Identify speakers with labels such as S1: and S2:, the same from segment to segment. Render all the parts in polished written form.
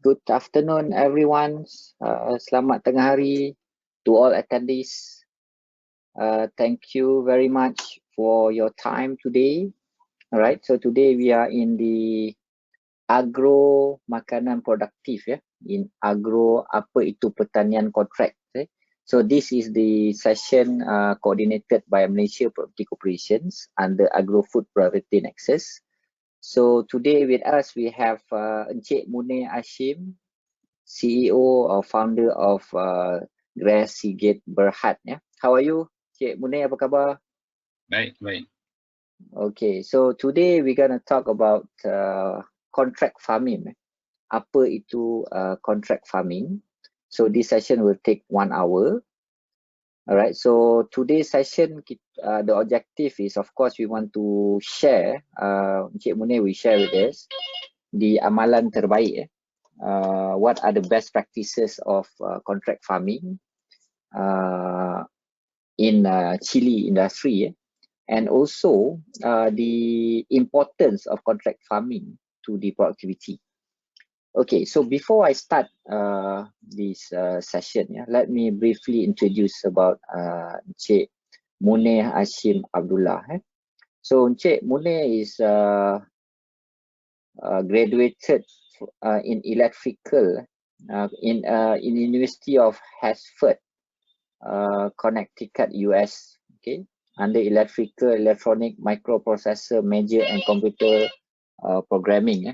S1: Good afternoon, everyone. Selamat tengah hari to all attendees. Thank you very much for your time today. All right, so today we are in the agro makanan produktif, ya, in agro apa itu pertanian kontrak. So this is the session coordinated by Malaysia Property Corporations under Agro Food Priority Nexus. So today with us we have Encik Munir Hashim, CEO or founder of Grass Seagate Berhad. Yeah. How are you, Cik Munir? Apa khabar?
S2: Baik.
S1: Okay, so today we're gonna talk about contract farming. Apa itu contract farming? So this session will take 1 hour. Alright, so today's session, the objective is, of course, we want to share, Encik Munir will share with us the amalan terbaik. What are the best practices of contract farming in chili industry, and also the importance of contract farming to the productivity. Okay, so before I start this session, let me briefly introduce about Encik Munir Hashim Abdullah. So Encik Munir is graduated in electrical in University of Hartford, Connecticut, US. Okay, under electrical, electronic, microprocessor major and computer programming.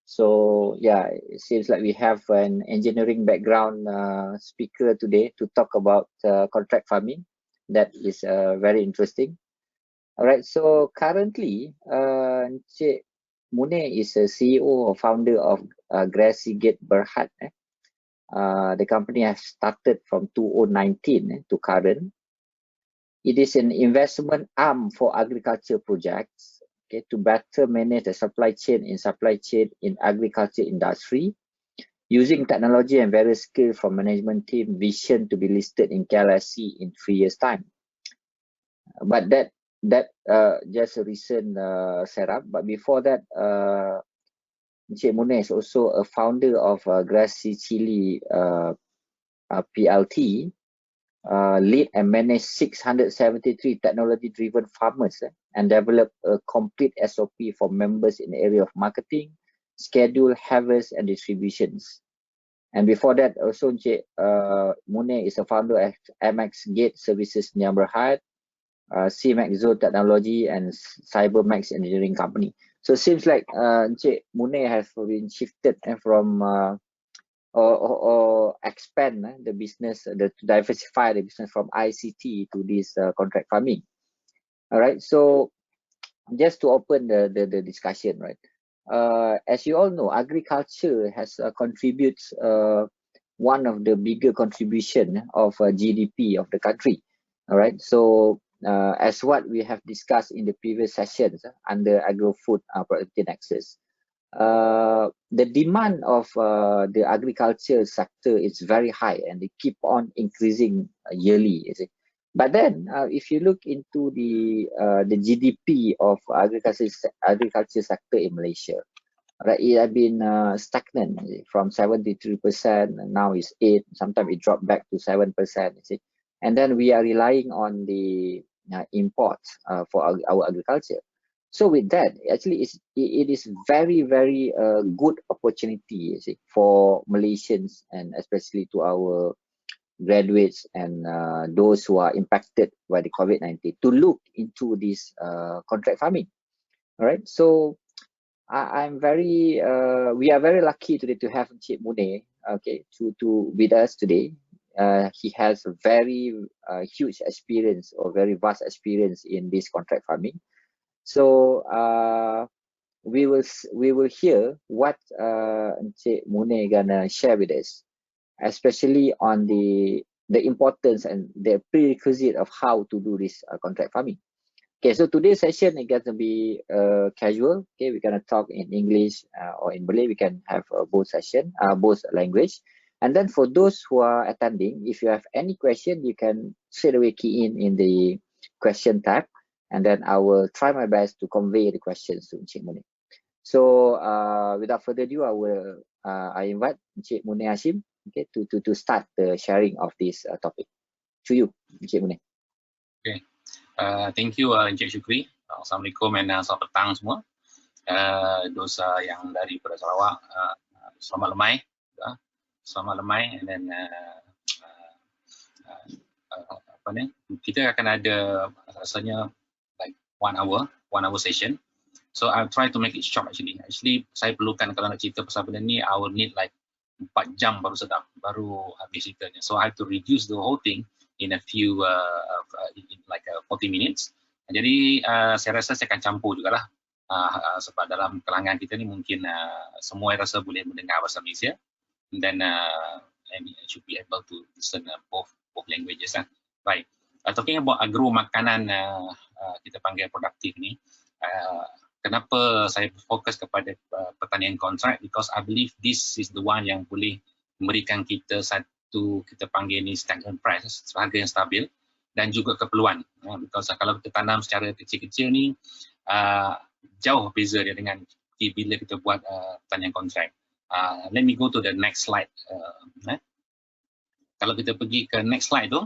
S1: So yeah, it seems like we have an engineering background speaker today to talk about contract farming. That is very interesting. All right, so currently Encik Munir is a CEO or founder of Grass Seagate Berhad. The company has started from 2019 to current. It is an investment arm for agriculture projects, okay, to better manage the supply chain in agriculture industry, using technology and various skills from management team, vision to be listed in KLSC in 3 years' time. But that just a recent setup. But before that, Encik Munir is also a founder of Grass Chili PLT, lead and manage 673 technology-driven farmers and develop a complete SOP for members in the area of marketing, schedule, harvest, and distributions. And before that, also Encik Munir is a founder of MX Gate Services Niam Berhad, CMAX Zone Technology, and CyberMax Engineering Company. So it seems like Encik Munir has been shifted from or expand the business, to diversify the business from ICT to this contract farming. All right, so just to open the discussion, right? As you all know, agriculture has contributes one of the bigger contribution of GDP of the country. All right, so as what we have discussed in the previous sessions under Agro-Food Productivity Nexus, the demand of the agriculture sector is very high and they keep on increasing yearly. But then, if you look into the GDP of agriculture sector in Malaysia, right, it has been stagnant from 73%, and now it's 8%. Sometimes it dropped back to 7%. And then we are relying on the imports for our agriculture. So with that, actually, it is very, very good opportunity for Malaysians, and especially to our graduates and those who are impacted by the COVID-19 to look into this contract farming. All right, so I'm very we are very lucky today to have Encik Munir, okay, to with us today. He has a very huge experience, or very vast experience in this contract farming. So we will hear what Encik Munir gonna share with us, especially on the importance and the prerequisite of how to do this contract farming. Okay, so today's session is going to be casual. Okay, we're gonna talk in English or in Malay. We can have both language. And then for those who are attending, if you have any question, you can straight away key in the question tab, and then I will try my best to convey the questions to Encik Munir. So without further ado, I invite Encik Munir Hashim, okay, to start the sharing of this topic. To you, Encik Munir.
S2: Okay, thank you Encik Syukri. Assalamualaikum dan selamat petang semua. Dosa yang dari Sarawak, selamat lemai, selamat lemai, and then apa ni? Kita akan ada rasanya like 1 hour session. So I'll try to make it short actually. Actually saya perlukan kalau nak cerita pasal benda ni, I will need like 4 jam baru sedap, baru habis ceritanya. So I have to reduce the whole thing in a few in like 40 minutes. Jadi saya rasa saya akan campur jugalah. Sebab dalam kalangan kita ni mungkin semua rasa boleh mendengar bahasa Malaysia, and should be able to listen both languages. Right. Talking about agro makanan kita panggil produktif ni, kenapa saya fokus kepada pertanian kontrak? Because I believe this is the one yang boleh memberikan kita satu, kita panggil ni stagnant price, harga yang stabil dan juga keperluan. Because kalau kita tanam secara kecil-kecil ni, jauh beza dia dengan bila kita buat pertanian kontrak. Let me go to the next slide. Kalau kita pergi ke next slide tu,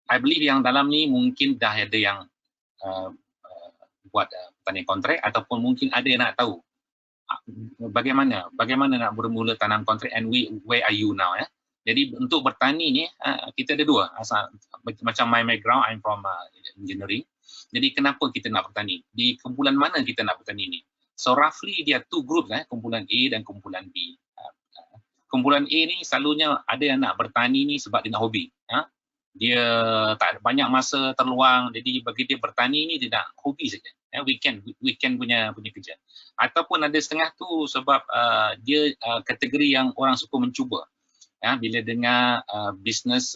S2: I believe yang dalam ni mungkin dah ada yang buat pertanian kontrak, ataupun mungkin ada yang nak tahu bagaimana nak bermula tanam kontrak, and where are you now. Jadi untuk bertani ni kita ada dua. Macam my background, I'm from engineering. Jadi kenapa kita nak bertani? Di kumpulan mana kita nak bertani ni? So roughly dia 2 group, kumpulan A dan kumpulan B. Kumpulan A ni selalunya ada yang nak bertani ni sebab dia nak hobi. Dia tak ada banyak masa terluang, jadi bagi dia bertani ni dia nak hobi saja. Weekend punya kerja. Ataupun ada setengah tu sebab dia kategori yang orang suka mencuba. Bila dengar bisnes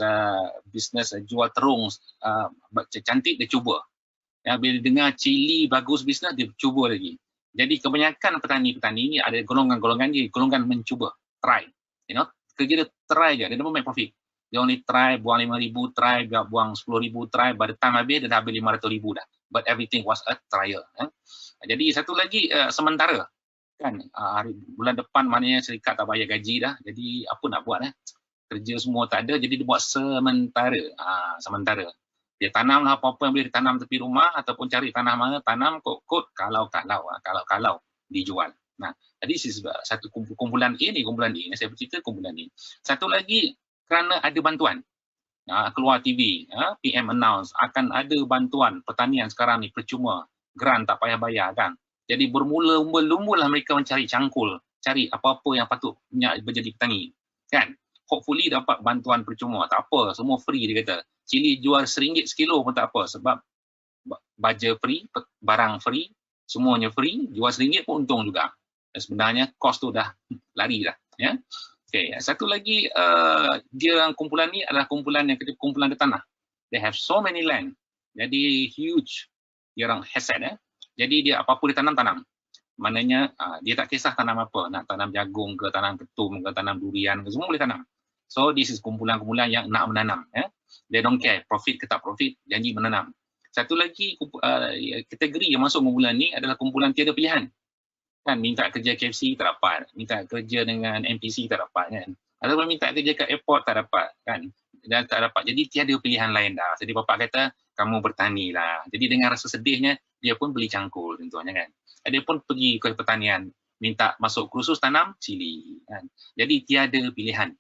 S2: jual terung cantik, dia cuba. Bila dengar cili bagus bisnes, dia cuba lagi. Jadi kebanyakan petani-petani ni ada golongan-golongan ni, golongan mencuba, try. Kerja dia try je, dia don't make profit. Dia only try, buang 5,000, try, buang 10,000, try, by the time habis dia dah habis 500,000 dah. But everything was a trial. Jadi satu lagi sementara. Bulan depan maknanya syarikat tak bayar gaji dah, jadi apa nak buat? Kerja semua tak ada, jadi dia buat sementara. Sementara. Dia tanam apa-apa yang boleh ditanam tepi rumah, ataupun cari tanah mana, tanam kot kalau dijual. Jadi satu kumpulan A ni, saya bercerita kumpulan ni. Satu lagi kerana ada bantuan. Keluar TV, PM announce akan ada bantuan pertanian sekarang ni percuma, grant tak payah bayar kan. Jadi bermula-mula mereka mencari cangkul, cari apa-apa yang patut menjadi petani kan. Hopefully dapat bantuan percuma, tak apa, semua free dia kata. Cili jual RM1 sekilo pun tak apa sebab baja free, barang free, semuanya free, jual RM1 pun untung juga. Dan sebenarnya kos tu dah lari dah. Okay. Satu lagi dia kumpulan ni adalah kumpulan yang kita kumpulan di tanah. They have so many land. Jadi huge. Dia orang asset. Jadi dia apa-apa dia tanam. Maknanya dia tak kisah tanam apa. Nak tanam jagung ke, tanam ketum ke, tanam durian ke, semua boleh tanam. So this is kumpulan-kumpulan yang nak menanam. They don't care profit ke tak profit, janji menanam. Satu lagi kategori yang masuk kumpulan ni adalah kumpulan tiada pilihan. Kan minta kerja KFC tak dapat, minta kerja dengan NPC tak dapat kan. Ataupun minta kerja kat airport tak dapat kan. Dan tak dapat. Jadi tiada pilihan lain dah. Jadi bapak kata kamu bertani lah. Jadi dengan rasa sedihnya dia pun beli cangkul tentunya kan. Dia pun pergi ke pertanian, minta masuk kursus tanam cili kan. Jadi tiada pilihan.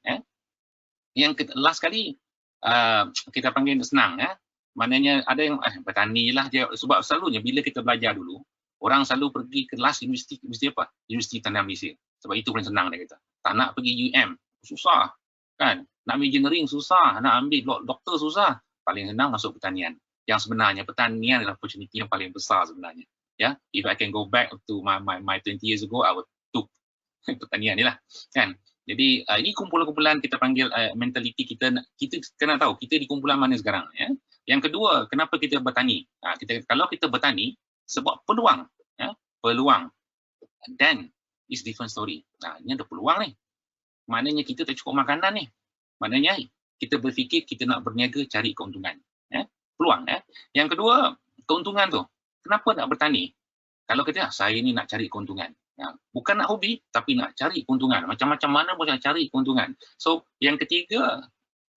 S2: Yang last kali kita panggil senang. Maknanya ada yang bertani lah dia, sebab selalunya bila kita belajar dulu, orang selalu pergi ke kelas universiti apa? Universiti Tanam Malaysia. Sebab itu paling senang dia kata. Tak nak pergi UM, susah kan. Nak ambil engineering susah, nak ambil doktor susah. Paling senang masuk pertanian. Yang sebenarnya pertanian adalah opportunity yang paling besar sebenarnya. If I can go back to my 20 years ago, I would took pertanian ni lah kan. Jadi ini kumpulan-kumpulan kita panggil mentaliti kita kena tahu kita di kumpulan mana sekarang. Yang kedua, kenapa kita bertani? Kalau kita bertani sebab peluang, peluang. Dan is different story. Ini ada peluang ni. Maknanya kita tak cukup makanan ni. Maknanya kita berfikir kita nak berniaga cari keuntungan. Peluang. Yang kedua, keuntungan tu. Kenapa nak bertani? Kalau kita saya ni nak cari keuntungan, bukan nak hobi tapi nak cari keuntungan, macam-macam mana pun nak cari keuntungan. So yang ketiga,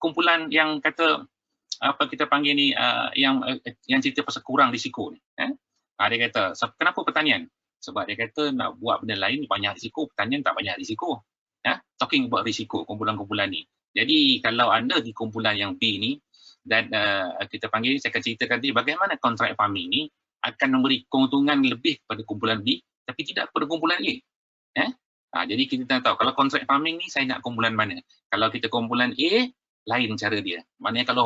S2: kumpulan yang kata apa kita panggil ni yang cerita pasal kurang risiko ni. Dia kata kenapa pertanian? Sebab dia kata nak buat benda lain banyak risiko, pertanian tak banyak risiko. Talking about risiko kumpulan-kumpulan ni. Jadi kalau anda di kumpulan yang B ni dan kita panggil, saya akan ceritakan tadi bagaimana kontrak farming ni akan memberi keuntungan lebih kepada kumpulan B tapi tidak kepada kumpulan A. Jadi kita tak tahu kalau kontrak farming ni saya nak kumpulan mana. Kalau kita kumpulan A, lain cara dia. Maknanya kalau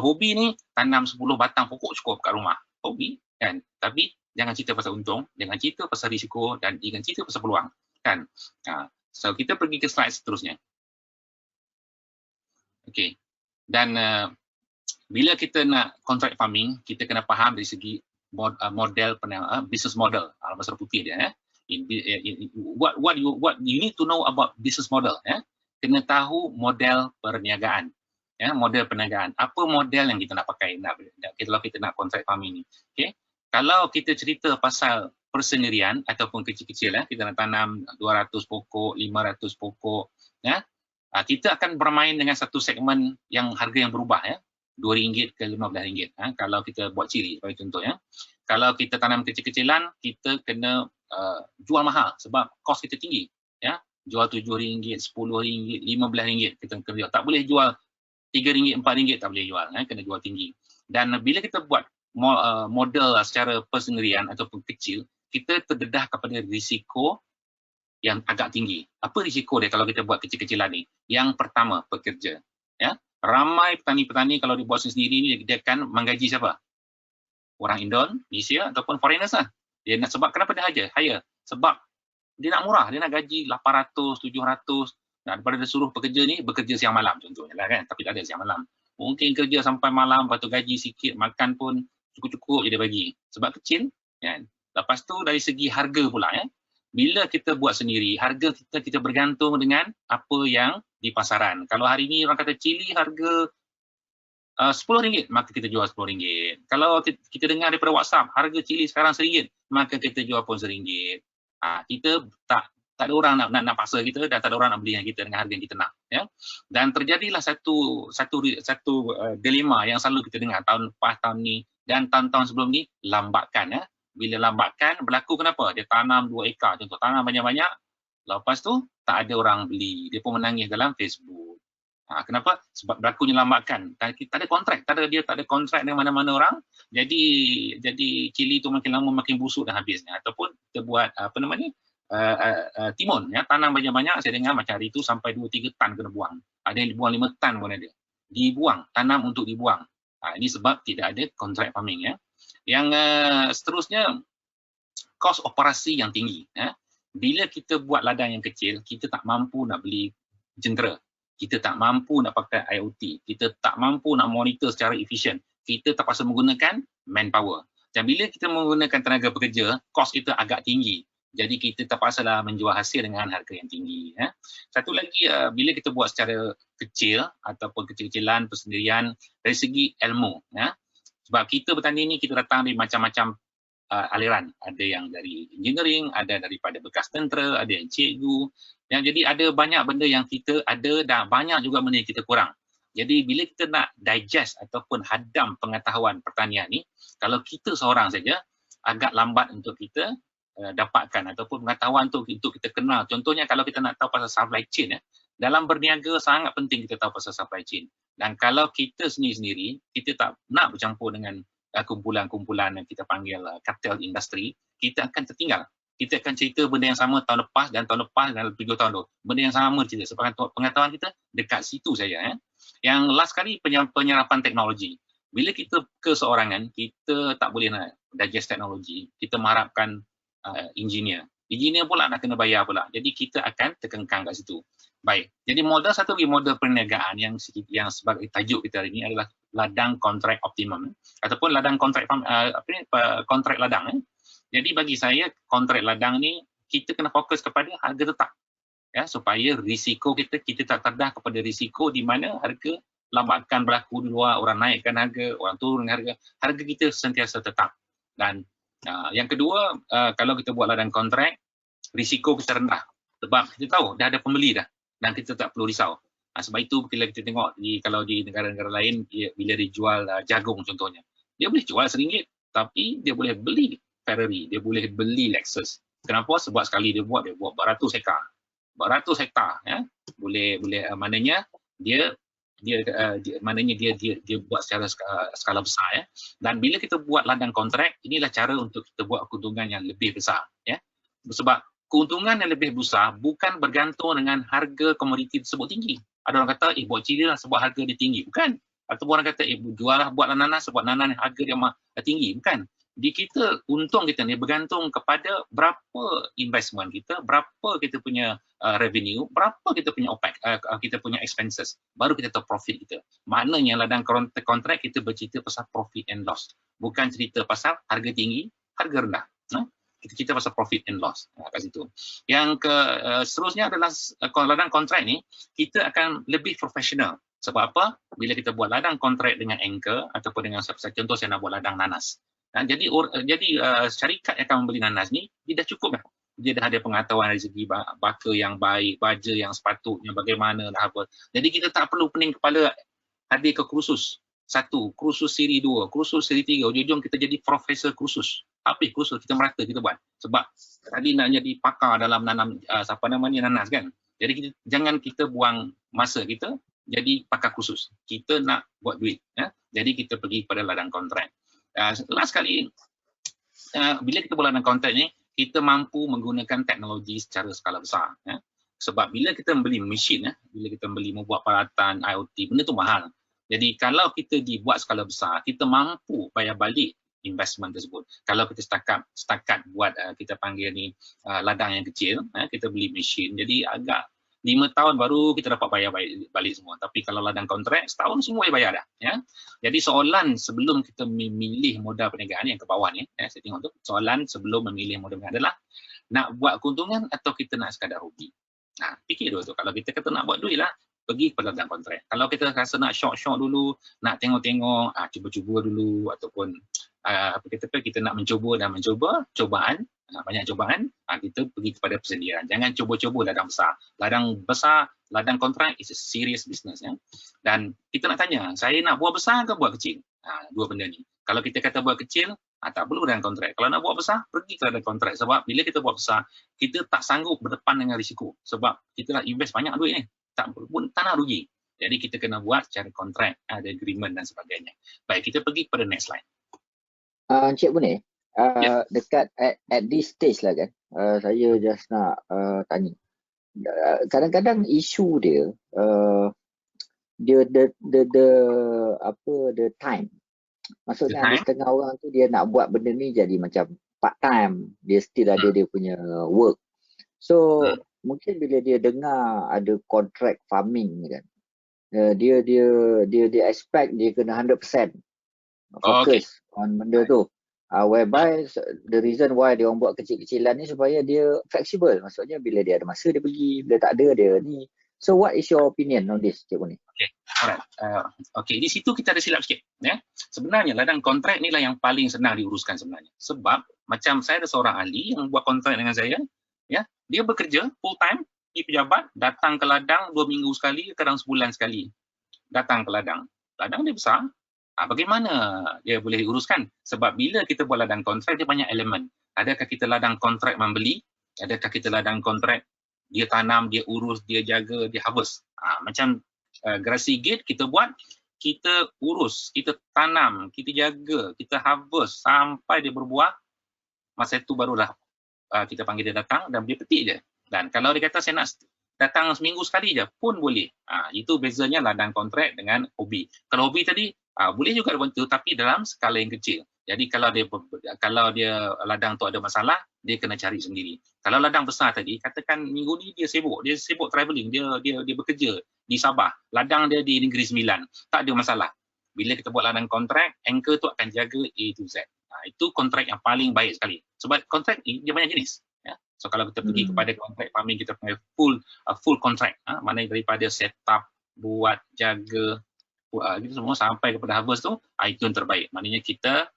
S2: hobi ni tanam 10 batang pokok cukup kat rumah. Hobi kan. Tapi jangan cerita pasal untung, jangan cerita pasal risiko dan jangan cerita pasal peluang kan. So kita pergi ke slide seterusnya. Okey. Dan bila kita nak kontrak farming, kita kena faham dari segi model business model. Bahasa putih dia what you need to know about business model. Kena tahu model perniagaan. Model perniagaan. Apa model yang kita nak pakai kalau kita nak kontrak farming ni. Okey. Kalau kita cerita pasal persendirian ataupun kecil-kecil, kita nak tanam 200 pokok, 500 pokok, kita akan bermain dengan satu segmen yang harga yang berubah, RM2 ke RM15. Kalau kita buat cili sebagai contoh, kalau kita tanam kecil-kecilan, kita kena jual mahal sebab kos kita tinggi, jual RM7, RM10, RM15 kita kena jual. Tak boleh jual RM3, RM4 tak boleh jual, kena jual tinggi. Dan bila kita buat model secara persendirian ataupun kecil, kita terdedah kepada risiko yang agak tinggi. Apa risiko dia kalau kita buat kecil-kecilan ni? Yang pertama, pekerja. Ramai petani-petani kalau dia buat sendiri ni, dia akan menggaji siapa? Orang Indonesia ataupun foreigners lah. Dia nak, sebab kenapa dia hire? Sebab dia nak murah, dia nak gaji 800, 700. Daripada dia suruh pekerja ni bekerja siang malam contohnya lah kan, tapi tak ada siang malam. Mungkin kerja sampai malam, lepas tu gaji sikit, makan pun cukup-cukup je dia bagi. Sebab kecil kan. Lepas tu dari segi harga pula, bila kita buat sendiri, harga kita bergantung dengan apa yang di pasaran. Kalau hari ni orang kata cili harga RM10, maka kita jual RM10. Kalau kita dengar daripada WhatsApp, harga cili sekarang RM1, maka kita jual pun RM1. Kita tak ada orang nak paksa kita dan tak ada orang nak beli dengan kita dengan harga yang kita nak. Dan terjadilah satu dilema yang selalu kita dengar tahun lepas, tahun ni dan tahun-tahun sebelum ni, lambakan. Bila lambakan berlaku kenapa? Dia tanam 2 ekar contoh, tanam banyak-banyak, lepas tu tak ada orang beli, dia pun menangis dalam Facebook. Kenapa? Sebab berlakunya lambakan. Tak ada kontrak, dia tak ada kontrak dengan mana-mana orang. Jadi cili tu makin lama makin busuk dan habisnya. Ataupun kita buat timun, tanam banyak-banyak, saya dengar macam hari tu sampai 2-3 tan kena buang. Ada yang dibuang 5 tan pun ada. Dibuang, tanam untuk dibuang. Ini sebab tidak ada kontrak farming. Yang seterusnya, kos operasi yang tinggi. Bila kita buat ladang yang kecil, kita tak mampu nak beli jentera. Kita tak mampu nak pakai IoT. Kita tak mampu nak monitor secara efisien. Kita terpaksa menggunakan manpower. Dan bila kita menggunakan tenaga pekerja, kos kita agak tinggi. Jadi kita terpaksalah menjual hasil dengan harga yang tinggi. Satu lagi, bila kita buat secara kecil ataupun kecil-kecilan, persendirian, dari segi ilmu. Sebab kita bertani ni, kita datang dari macam-macam aliran. Ada yang dari engineering, ada daripada bekas tentera, ada yang cikgu. Jadi ada banyak benda yang kita ada dan banyak juga benda yang kita kurang. Jadi bila kita nak digest ataupun hadam pengetahuan pertanian ni, kalau kita seorang saja, agak lambat untuk kita dapatkan ataupun pengetahuan tu untuk kita kenal. Contohnya kalau kita nak tahu pasal supply chain, dalam berniaga sangat penting kita tahu pasal supply chain. Dan kalau kita sendiri-sendiri, kita tak nak bercampur dengan kumpulan-kumpulan yang kita panggil cartel industry, kita akan tertinggal. Kita akan cerita benda yang sama tahun lepas dan tahun lepas dan 7 tahun tu. Benda yang sama cerita. Sebab pengetahuan kita dekat situ saja. Yang last kali, penyerapan teknologi. Bila kita keseorangan, kita tak boleh nak digest teknologi. Kita mengharapkan engineer. Engineer pula nak kena bayar pula. Jadi kita akan terkengkang kat situ. Baik. Jadi satu lagi model perniagaan yang sebagai tajuk kita hari ini adalah ladang kontrak optimum ataupun ladang kontrak kontrak ladang. Jadi bagi saya kontrak ladang ni kita kena fokus kepada harga tetap. Supaya risiko kita tak terdedah kepada risiko di mana harga lambakan berlaku di luar, orang naikkan harga, orang turun harga. Harga kita sentiasa tetap. Dan Yang kedua, kalau kita buat ladang kontrak, risiko kita rendah. Sebab kita tahu dah ada pembeli dah dan kita tak perlu risau. Sebab itu bila kita tengok kalau di negara-negara lain, bila dijual jagung contohnya, dia boleh jual RM1, tapi dia boleh beli Ferrari, dia boleh beli Lexus. Kenapa? Sebab sekali dia buat beratus hektar. Beratus hektar, ya. Boleh maknanya dia buat secara skala besar, ya. Dan bila kita buat ladang kontrak, inilah cara untuk kita buat keuntungan yang lebih besar, ya. Sebab keuntungan yang lebih besar bukan bergantung dengan harga komoditi tersebut tinggi. Ada orang kata, buat cili lah sebab harga dia tinggi. Bukan. Ataupun orang kata, buatlah nanas sebab nanas harga dia tinggi. Bukan. Di kita, untung kita ni bergantung kepada berapa investment kita, berapa kita punya revenue, berapa kita punya OPEX, kita punya expenses. Baru kita tahu profit kita. Maknanya ladang kontrak kita bercerita pasal profit and loss. Bukan cerita pasal harga tinggi, harga rendah. Kita pasal profit and loss kat situ. Yang seterusnya adalah ladang kontrak ni, kita akan lebih profesional. Sebab apa? Bila kita buat ladang kontrak dengan anchor ataupun dengan contoh saya nak buat ladang nanas. Jadi syarikat yang akan membeli nanas ni, dia dah cukup dah. Dia dah ada pengetahuan dari segi baka yang baik, baja yang sepatutnya, bagaimana lah apa. Jadi kita tak perlu pening kepala hadir ke kursus 1, kursus siri 2, kursus siri 3, ujung-ujung kita jadi profesor kursus. Habis kursus kita merata kita buat. Sebab tadi nak jadi pakar dalam nanam nanas kan. Jadi jangan kita buang masa kita jadi pakar kursus. Kita nak buat duit, ya. Jadi kita pergi pada ladang kontrak. Last kali, bila kita buat ladang kontrak ni, kita mampu menggunakan teknologi secara skala besar, ya. Sebab bila kita membeli mesin, ya, bila kita membuat peralatan IoT, benda tu mahal. Jadi kalau kita dibuat skala besar, kita mampu bayar balik investment tersebut. Kalau kita setakat buat kita panggil ni ladang yang kecil, kita beli mesin, jadi agak 5 tahun baru kita dapat bayar balik semua. Tapi kalau ladang kontrak, setahun semua dia bayar dah, ya. Jadi soalan sebelum kita memilih modal perniagaan yang ke bawah ni, saya tengok tu, soalan sebelum memilih modal perniagaan adalah nak buat keuntungan atau kita nak sekadar rugi. Fikir dulu tu. Kalau kita kata nak buat duit lah, pergi kepada ladang kontrak. Kalau kita rasa nak short dulu, nak tengok-tengok, cuba-cuba dulu, ataupun kita nak mencoba, cobaan, banyak cobaan, kita pergi kepada persendirian. Jangan cuba-cuba ladang besar. Ladang besar, ladang kontrak is a serious business, ya. Dan kita nak tanya, saya nak buat besar ke buat kecil? Dua benda ni. Kalau kita kata buat kecil, tak perlu ladang kontrak. Kalau nak buat besar, pergi ke ladang kontrak. Sebab bila kita buat besar, kita tak sanggup berdepan dengan risiko. Sebab kita dah invest banyak duit ni. Tak nak rugi. Jadi kita kena buat secara kontrak, ada agreement dan sebagainya. Baik, kita pergi pada next slide.
S1: Encik boleh? Dekat at this stage lah kan, saya just nak tanya. Kadang-kadang isu dia, the time. Maksudnya ada setengah orang tu dia nak buat benda ni jadi macam part time, dia still ada dia punya work. So mungkin bila dia dengar ada contract farming kan, dia expect dia kena 100% fokus on benda tu. Whereby the reason why dia orang buat kecil-kecilan ni supaya dia flexible. Maksudnya bila dia ada masa dia pergi, bila tak ada dia ni. So what is your opinion on this, Cik Boni?
S2: Di situ kita ada silap sikit, ya. Sebenarnya ladang kontrak ni lah yang paling senang diuruskan sebenarnya. Sebab macam saya ada seorang ahli yang buat kontrak dengan saya, ya. Dia bekerja full time di pejabat, datang ke ladang 2 minggu sekali, kadang sebulan sekali. Datang ke ladang. Ladang dia besar. Bagaimana dia boleh diuruskan? Sebab bila kita buat ladang kontrak, dia banyak elemen. Adakah kita ladang kontrak membeli? Adakah kita ladang kontrak dia tanam, dia urus, dia jaga, dia harvest? Macam Grassy Gate kita buat, kita urus, kita tanam, kita jaga, kita harvest sampai dia berbuah. Masa itu barulah kita panggil dia datang dan dia petik je. Dan kalau dia kata saya nak datang seminggu sekali je pun boleh. Itu bezanya ladang kontrak dengan hobi. Kalau hobi tadi boleh juga dibantu tapi dalam skala yang kecil. Jadi kalau dia ladang tu ada masalah, dia kena cari sendiri. Kalau ladang besar tadi, katakan minggu ni dia sibuk travelling, dia bekerja di Sabah, ladang dia di Negeri Sembilan, tak ada masalah. Bila kita buat ladang kontrak, anchor tu akan jaga A to Z. Itu kontrak yang paling baik sekali. Sebab kontrak ni dia banyak jenis. Ya. So kalau kita pergi kepada kontrak farming, kita panggil full kontrak. Maknanya daripada setup, buat, jaga, itu semua sampai kepada harvest tu, itu yang terbaik. Maknanya kita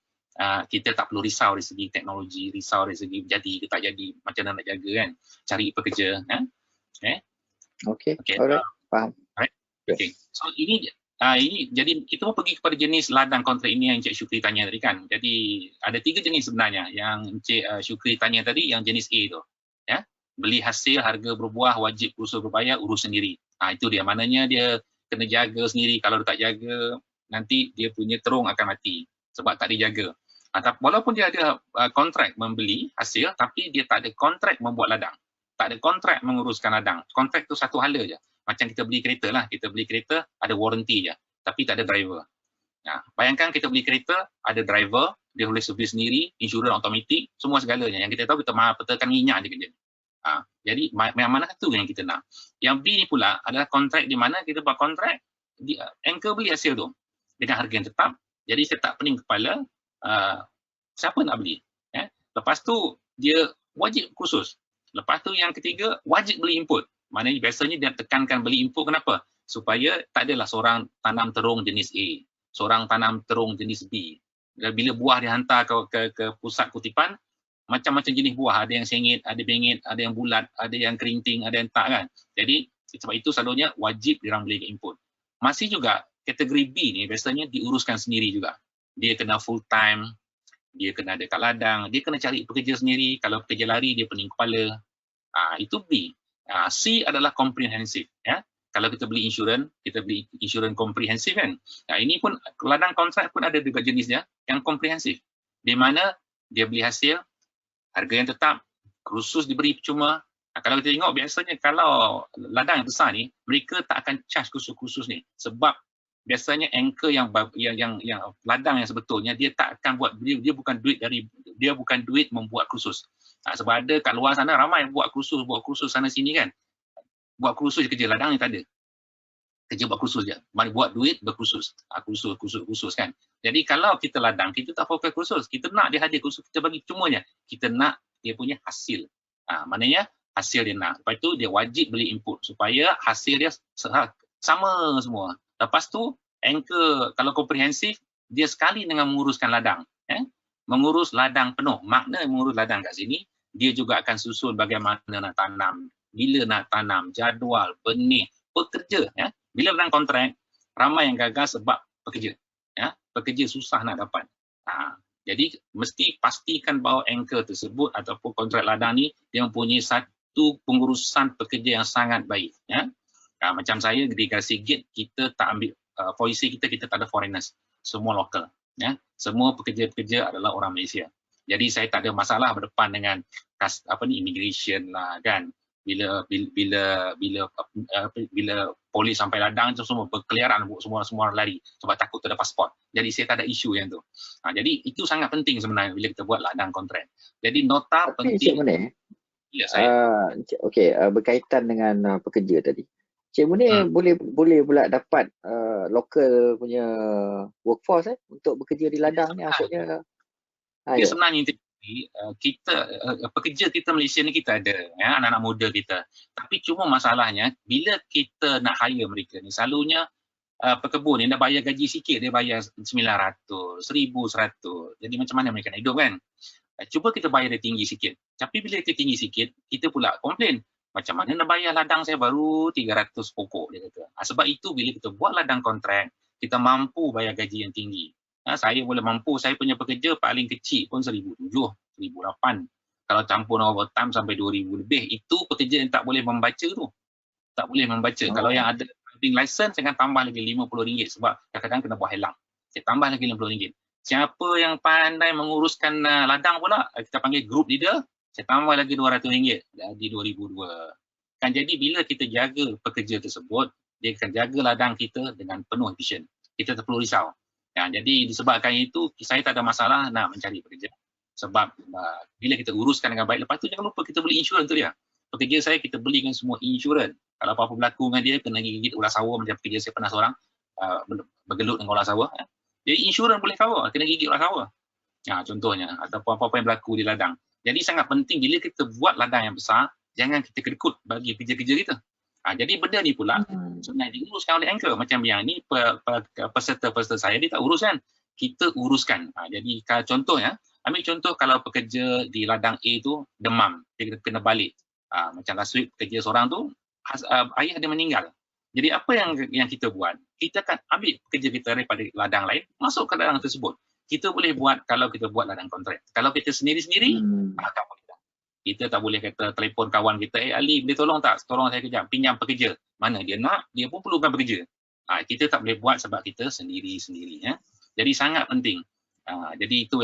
S2: kita tak perlu risau dari segi teknologi, risau dari segi jadi ke tak jadi, macam mana nak jaga kan, cari pekerja.
S1: Okay,
S2: Okay.
S1: alright, faham.
S2: Alright. Okay. So ini jadi kita pun pergi kepada jenis ladang kontrak ini yang Encik Syukri tanya tadi kan. Jadi ada 3 jenis sebenarnya yang Encik Syukri tanya tadi, yang jenis A tu. Ya. Beli hasil, harga berbuah, wajib kursus berbayar, urus sendiri. Itu dia, maknanya dia kena jaga sendiri. Kalau dia tak jaga, nanti dia punya terung akan mati sebab tak dijaga. Walaupun dia ada kontrak membeli hasil, tapi dia tak ada kontrak membuat ladang. Tak ada kontrak menguruskan ladang. Kontrak tu satu hala je. Macam kita beli kereta lah. Kita beli kereta, ada warranty je. Tapi tak ada driver. Bayangkan kita beli kereta, ada driver, dia boleh servis sendiri, insurans automatik, semua segalanya. Yang kita tahu, kita petakan minyak je kerja. Jadi, yang mana satu yang kita nak. Yang B ni pula adalah kontrak di mana kita buat kontrak, anchor beli hasil tu dengan harga yang tetap. Jadi, saya tak pening kepala, siapa nak beli. Lepas tu, dia wajib kursus. Lepas tu yang ketiga, wajib beli input. Maknanya biasanya dia tekankan beli input, kenapa? Supaya tak adalah seorang tanam terung jenis A, seorang tanam terung jenis B. Bila buah dihantar ke pusat kutipan, macam-macam jenis buah. Ada yang sengit, ada bengit, ada yang bulat, ada yang kerinting, ada yang tak kan. Jadi sebab itu selalunya wajib diorang beli input. Masih juga kategori B ni biasanya diuruskan sendiri juga. Dia kena full time, dia kena ada kat ladang, dia kena cari pekerja sendiri. Kalau pekerja lari, dia pening kepala. Itu B. C adalah komprehensif. Kalau kita beli insurans komprehensif kan. Ini pun ladang kontrak pun ada juga jenisnya yang komprehensif. Di mana dia beli hasil, harga yang tetap, kursus diberi percuma. Kalau kita tengok biasanya kalau ladang yang besar ni, mereka tak akan charge kursus-kursus ni. Sebab biasanya anchor yang ladang yang sebetulnya dia tak akan buat, dia bukan duit membuat kursus. Sebab ada kat luar sana ramai yang buat kursus sana sini kan. Buat kursus kerja, ladang ni tak ada. Kerja buat kursus je. Buat duit berkursus. Kursus kan. Jadi kalau kita ladang, kita tak fokus kursus. Kita nak dia hadir kursus, kita bagi cumanya. Kita nak dia punya hasil. Maknanya hasil dia nak. Lepas tu dia wajib beli input supaya hasil dia sama semua. Lepas tu anchor kalau komprehensif, dia sekali dengan menguruskan ladang. Mengurus ladang penuh. Makna mengurus ladang kat sini, dia juga akan susun bagaimana nak tanam, bila nak tanam, jadual, benih, pekerja. Bila dalam kontrak, ramai yang gagal sebab pekerja. Pekerja susah nak dapat. Jadi mesti pastikan bahawa anchor tersebut ataupun kontrak ladang ni dia mempunyai satu pengurusan pekerja yang sangat baik. Macam saya di Garsi Gate, kita tak ambil polisi kita tak ada foreigners, semua lokal. Semua pekerja-pekerja adalah orang Malaysia. Jadi saya tak ada masalah berdepan dengan immigration lah kan. Bila polis sampai ladang tu semua berkeliaran, semua lari sebab takut tak ada pasport. Jadi saya tak ada isu yang tu. Jadi itu sangat penting sebenarnya bila kita buat ladang kontrak. Jadi nota penting. Ya, saya.
S1: Berkaitan dengan pekerja tadi. Cik Munir boleh pula dapat local punya workforce untuk bekerja di ladang ni, maksudnya.
S2: Dia sebenarnya kita pekerja kita Malaysia ni kita ada anak-anak muda kita, tapi cuma masalahnya bila kita nak hire mereka ni selalunya pekebun ni dah bayar gaji sikit, dia bayar 900, 1,100, jadi macam mana mereka nak hidup kan. Cuba kita bayar dia tinggi sikit, tapi bila kita tinggi sikit kita pula komplain, macam mana nak bayar ladang saya baru 300 pokok, dia kata. Sebab itu bila kita buat ladang kontrak, kita mampu bayar gaji yang tinggi. Saya boleh mampu, saya punya pekerja paling kecil pun 1,700, 1,800. Kalau campur overtime sampai 2,000 lebih. Itu pekerja yang tak boleh membaca tu. Tak boleh membaca. Kalau yang ada driving license, saya akan tambah lagi RM50 sebab kadang-kadang kena buat helang. Saya tambah lagi RM60. Siapa yang pandai menguruskan ladang pula, kita panggil group leader, saya tambah lagi RM200. Jadi 2,200. Kan jadi bila kita jaga pekerja tersebut, dia akan jaga ladang kita dengan penuh efisien. Kita tak perlu risau. Jadi disebabkan itu, saya tak ada masalah nak mencari pekerja. Sebab bila kita uruskan dengan baik, lepas tu jangan lupa kita beli insurans tu dia. Pekerja saya kita belikan semua insurans. Kalau apa-apa berlaku dengan dia, kena gigit ular sawah, macam pekerja saya pernah seorang bergelut dengan ular sawah. Jadi insurans boleh cover, kena gigit ular sawah. Contohnya, ataupun apa-apa yang berlaku di ladang. Jadi sangat penting bila kita buat ladang yang besar, jangan kita kedekut bagi kerja-kerja kita. Jadi benda ni pula sebenarnya diuruskan oleh anchor. Macam yang ni peserta-peserta saya dia tak urus kan. kita uruskan. Jadi kalau contohnya, ambil contoh kalau pekerja di ladang A tu demam, dia kena balik. Macam last week pekerja seorang tu, ayah dia meninggal. Jadi apa yang kita buat? Kita akan ambil pekerja kita daripada ladang lain, masuk ke ladang tersebut. Kita boleh buat kalau kita buat ladang kontrak. Kalau kita sendiri-sendiri, tak boleh. Kita tak boleh kata telefon kawan kita, Ali boleh tolong tak? Tolong saya kejap, pinjam pekerja. Mana dia nak, dia pun perlukan pekerja. Kita tak boleh buat sebab kita sendiri-sendiri. Jadi sangat penting. Jadi itu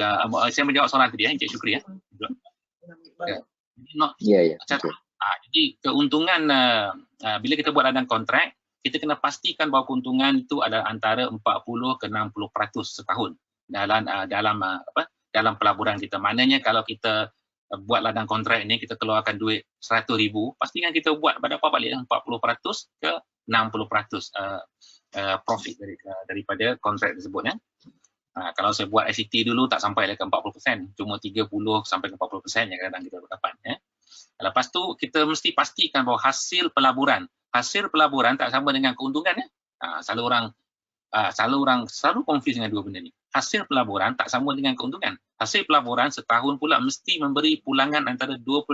S2: saya menjawab soalan tadi, Encik Syukri. Jadi keuntungan bila kita buat ladang kontrak, kita kena pastikan bahawa keuntungan itu ada antara 40 ke 60% setahun dalam pelaburan kita. Maknanya kalau kita buat ladang kontrak ini, kita keluarkan duit 100,000, pastikan kita buat dapat balik 40% ke 60% profit daripada kontrak tersebut. Kalau saya buat ICT dulu tak sampai ke 40%, cuma 30 sampai ke 40% yang kadang kita dapat. Lepas tu kita mesti pastikan bahawa hasil pelaburan tak sama dengan keuntungan. Selalu orang confuse dengan dua benda ni. Hasil pelaburan tak sama dengan keuntungan. Hasil pelaburan setahun pula mesti memberi pulangan antara 25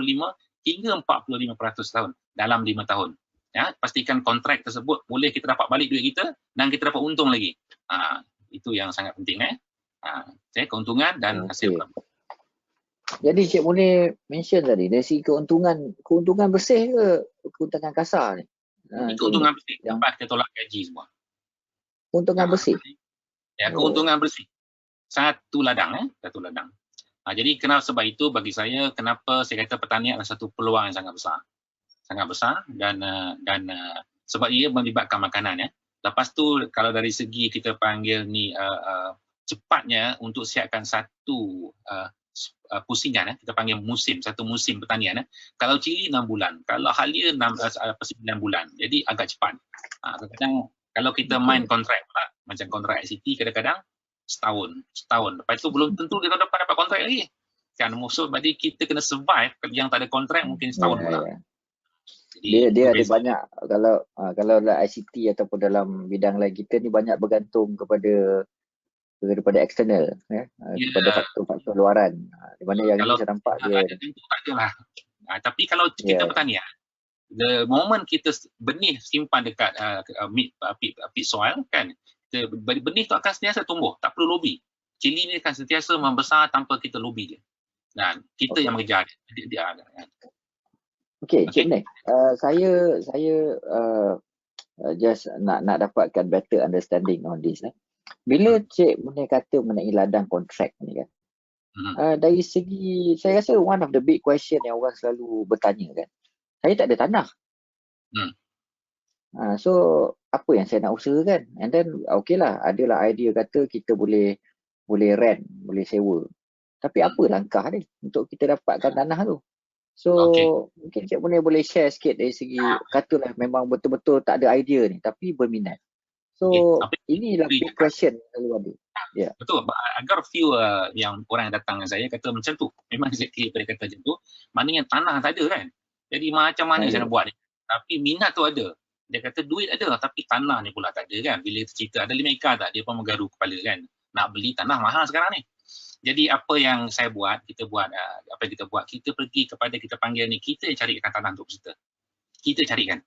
S2: hingga 45% setahun dalam 5 tahun. Pastikan kontrak tersebut boleh kita dapat balik duit kita dan kita dapat untung lagi. Itu yang sangat penting. Keuntungan dan hasil pelaburan.
S1: Jadi Cik Munir mention tadi, dari segi keuntungan bersih ke keuntungan kasar ni?
S2: Keuntungan bersih, lepas kita tolak gaji semua.
S1: Keuntungan bersih?
S2: Ya, keuntungan bersih. Satu ladang. Jadi sebab itu bagi saya, kenapa saya kata pertanian adalah satu peluang yang sangat besar. Sangat besar dan sebab ia melibatkan makanan. Lepas tu kalau dari segi kita panggil ni cepatnya untuk siapkan satu pusingan, kita panggil satu musim pertanian. Kalau cili 6 bulan, kalau halia 9 bulan, jadi agak cepat. Kadang kalau kita main kontrak pula, macam kontrak ICT kadang-kadang setahun. Lepas tu belum tentu dia dapat kontrak lagi. Kan musuh, jadi kita kena survive. Yang tak ada kontrak mungkin setahun pula. Jadi,
S1: dia ada banyak, kalau dalam ICT ataupun dalam bidang lain kita ni banyak bergantung daripada eksternal, kepada faktor-faktor luaran. Di mana yang ini saya nampak dia
S2: tak adalah. Tapi kalau kita pertanian, the moment kita benih simpan dekat pit soil kan, benih tu akan sentiasa tumbuh, tak perlu lobby. Cili ni akan sentiasa membesar tanpa kita lobby dia. Dan kita yang mengejar dia.
S1: Okey, Cik Munir, saya just nak dapatkan better understanding on this. Bila Cik Munir kata mengenai ladang kontrak ni kan, dari segi, saya rasa one of the big question yang orang selalu bertanya kan, saya tak ada tanah. So apa yang saya nak usahakan? And then okay lah, adalah idea kata kita boleh rent, boleh sewa. Tapi apa langkah ni untuk kita dapatkan tanah tu? So mungkin Cik Munir boleh share sikit dari segi, katalah memang betul-betul tak ada idea ni tapi berminat. So inilah big question selalu ada.
S2: Betul. Agar few yang orang yang datang dengan saya kata macam tu. Memang exactly pada kata macam tu. Maknanya tanah tak ada kan. Jadi macam mana saya nak buat ni? Tapi minat tu ada. Dia kata duit ada tapi tanah ni pula tak ada kan. Bila cerita ada 5 ekar tak, dia pun menggaru kepala kan. Nak beli tanah mahal sekarang ni. Jadi apa yang saya buat, kita pergi kepada, kita panggil ni, kita carikan tanah untuk kita. Kita carikan.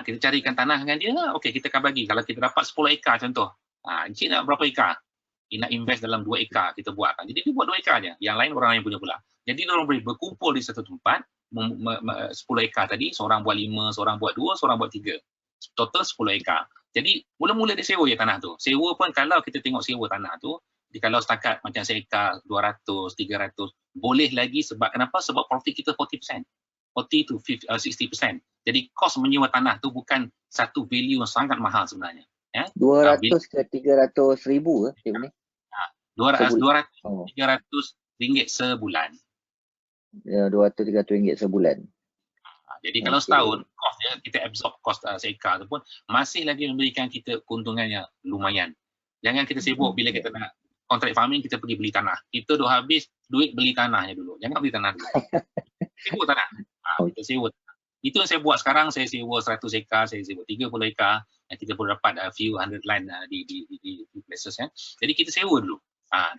S2: Kita carikan tanah dengan dia, okey kita akan bagi. Kalau kita dapat 10 ekar contoh, Encik nak berapa ekar? Dia nak invest dalam 2 ekar, kita buatkan. Jadi dia buat 2 ekar je, yang lain orang lain punya pula. Jadi orang boleh berkumpul di satu tempat, 10 ekar tadi, seorang buat 5, seorang buat 2, seorang buat 3. Total 10 ekar. Jadi mula-mula dia sewa je tanah tu. Sewa pun kalau kita tengok sewa tanah tu, kalau setakat macam seekar 200, 300, boleh lagi sebab kenapa? Sebab profit kita 40%. 40 to 60%. Jadi kos menyewa tanah tu bukan satu value yang sangat mahal sebenarnya.
S1: 200 ke 300 ribu Cik Munir?
S2: 200, 300 ringgit sebulan.
S1: 200-300 ringgit sebulan.
S2: Jadi kalau setahun, kos dia, kita absorb kos seekar tu pun masih lagi memberikan kita keuntungan yang lumayan. Jangan kita sibuk bila kita nak kontrak farming, kita pergi beli tanah. Kita dah habis duit beli tanahnya dulu. Jangan beli tanah dulu. Sewa tanah. Kita sewa. Itu yang saya buat sekarang, saya sewa 100 ekar, saya sewa 30 ekar. kita boleh dapat few hundred land di places ya. Jadi kita sewa dulu.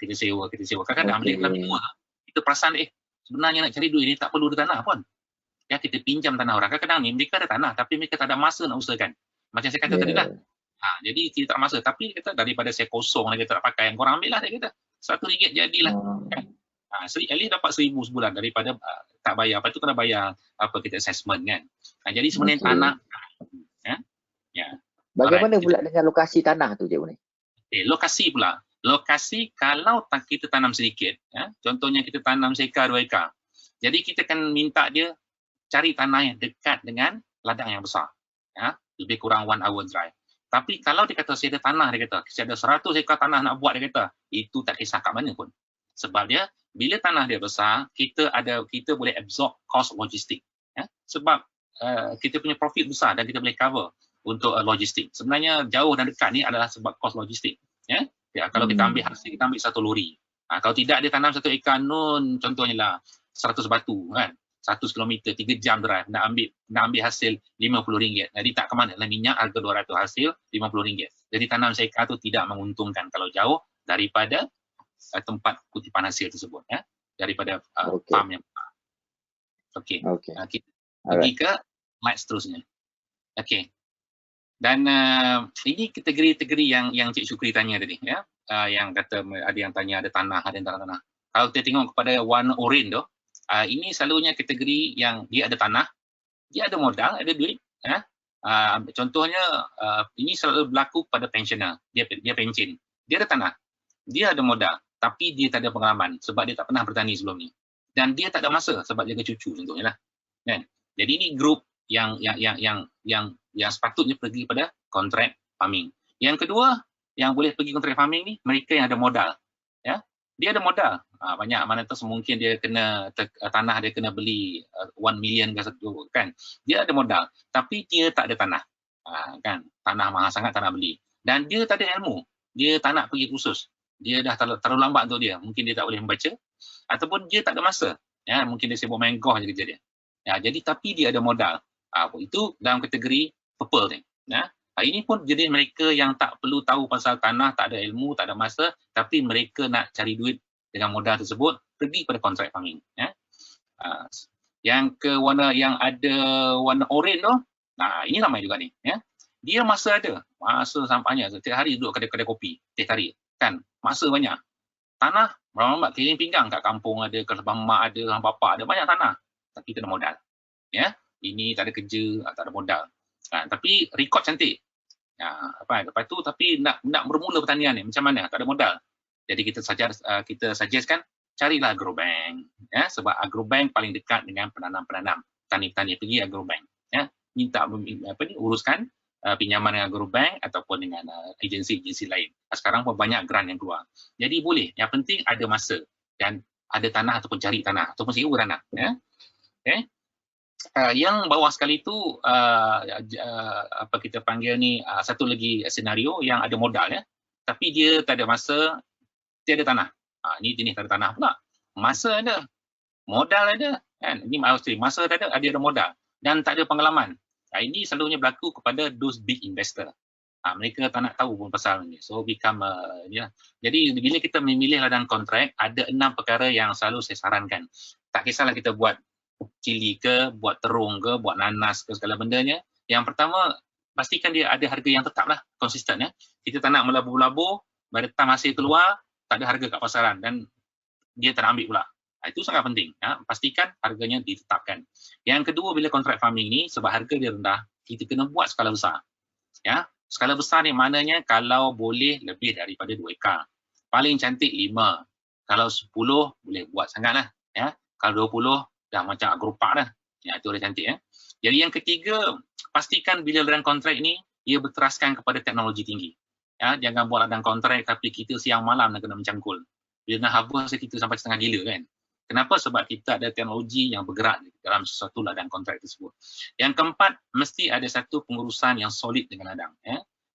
S2: Kita sewa. Kadang-kadang bila semua kita perasan sebenarnya nak cari duit ni tak perlu ada tanah pun. Ya, kita pinjam tanah orang. Kadang-kadang ni mereka ada tanah tapi mereka tak ada masa nak usahakan. Macam saya kata tadi lah. Jadi kita tak masa, tapi kita daripada saya kosong lagi tak pakai, yang korang ambil lah, dia kata RM1 jadilah. At least dapat 1,000 sebulan daripada tak bayar. Lepas tu kena bayar kita assessment kan. Jadi sebenarnya tanah.
S1: Bagaimana pula dengan lokasi tanah tu, Cik Uni?
S2: Lokasi pula. Lokasi kalau kita tanam sedikit, contohnya kita tanam 1 ekar 2 ekar. Jadi kita akan minta dia cari tanah yang dekat dengan ladang yang besar. Lebih kurang 1 hour drive. Tapi kalau dia kata saya ada tanah, dia kata saya ada 100 ekar tanah nak buat, dia kata itu tak kisah kat mana pun. Sebab dia bila tanah dia besar, kita boleh absorb cost logistik. Sebab kita punya profit besar dan kita boleh cover untuk logistik. Sebenarnya jauh dan dekat ni adalah sebab cost logistik. Kalau kita ambil hasil, kita ambil 1 lori. Kalau tidak dia tanam 1 ekar nun, contohnya lah 100 batu kan. 100 km, 3 jam drive, nak ambil hasil RM50. Jadi tak ke mana lah, minyak harga 200, hasil RM50. Jadi tanam 1 ekar tu tidak menguntungkan kalau jauh daripada tempat kutipan hasil tersebut, daripada farm yang besar. Kita pergi ke slide seterusnya. Dan ini kategori-kategori yang Cik Syukri tanya tadi, yang kata ada yang tanya ada tanah, ada yang tak ada tanah. Kalau kita tengok kepada warna oranye tu, ini selalunya kategori yang dia ada tanah, dia ada modal, ada duit. Contohnya ini selalu berlaku pada pensioner, dia pension, dia ada tanah, dia ada modal, tapi dia tak ada pengalaman sebab dia tak pernah bertani sebelum ni, dan dia tak ada masa sebab jaga cucu contohnya lah. Jadi ini grup yang sepatutnya pergi pada kontrak farming. Yang kedua yang boleh pergi kontrak farming ni mereka yang ada modal. Dia ada modal banyak, mana tu mungkin dia kena tanah dia kena beli 1 million kan. Dia ada modal tapi dia tak ada tanah. Kan tanah mahal sangat, tanah beli, dan dia tak ada ilmu, dia tak nak pergi kursus, dia dah terlalu lambat untuk dia, mungkin dia tak boleh membaca ataupun dia tak ada masa, mungkin dia sibuk main golf je kerja dia. Jadi tapi dia ada modal. Itu dalam kategori purple ni. Ini pun jadi mereka yang tak perlu tahu pasal tanah, tak ada ilmu, tak ada masa, tapi mereka nak cari duit dengan modal tersebut, pergi pada kontrak farming. Yang ke warna yang ada warna oren tu, ini ramai juga ni. Dia masa ada, masa sampainya setiap hari duduk kedai kopi, setiap hari kan, masa banyak. Tanah lambat keliling pinggang, kat kampung ada, kat sebab mak ada, sebab bapak ada, banyak tanah, tapi tak ada modal. Ini tak ada kerja, tak ada modal. Tapi rekod cantik. Lepas tu tapi nak bermula pertanian ni macam mana? Tak ada modal. Jadi kita suggestkan carilah agrobank, sebab agrobank paling dekat dengan penanam-penanam, petani-petani. Pergi agrobank, minta uruskan pinjaman dengan agrobank ataupun dengan agensi-agensi lain. Sekarang pun banyak grant yang keluar. Jadi boleh. Yang penting ada masa dan ada tanah ataupun cari tanah ataupun sewa tanah. Yang bawah sekali tu apa kita panggil ni, satu lagi senario yang ada modal tapi dia tak ada masa, dia ada tanah. Ni jenis tak ada tanah pula. Masa ada, modal ada kan. Ini masa tak ada, dia ada modal dan tak ada pengalaman. Ini selalunya berlaku kepada those big investor. Mereka tak nak tahu pun pasal ni. So become Jadi bila kita memilih ladang kontrak, ada 6 perkara yang selalu saya sarankan. Tak kisahlah kita buat cili ke, buat terung ke, buat nanas ke, segala bendanya. Yang pertama, pastikan dia ada harga yang tetap lah, konsisten. Kita tak nak melabur-labur, pada time hasil keluar, tak ada harga kat pasaran dan dia tak nak ambil pula. Itu sangat penting. Pastikan harganya ditetapkan. Yang kedua, bila kontrak farming ni, sebab harga dia rendah, kita kena buat skala besar. Skala besar ni maknanya kalau boleh lebih daripada 2 ekar. Paling cantik 5. Kalau 10, boleh buat sangat lah. Kalau 20, dah macam agropark dah. Itu dah cantik. Jadi yang ketiga, pastikan bila ladang kontrak ni, ia berteraskan kepada teknologi tinggi. Jangan buat ladang kontrak tapi kita siang malam nak kena mencangkul. Bila nak habis kita sampai setengah gila kan. Kenapa? Sebab kita ada teknologi yang bergerak dalam sesuatu ladang kontrak tersebut. Yang keempat, mesti ada satu pengurusan yang solid dengan ladang.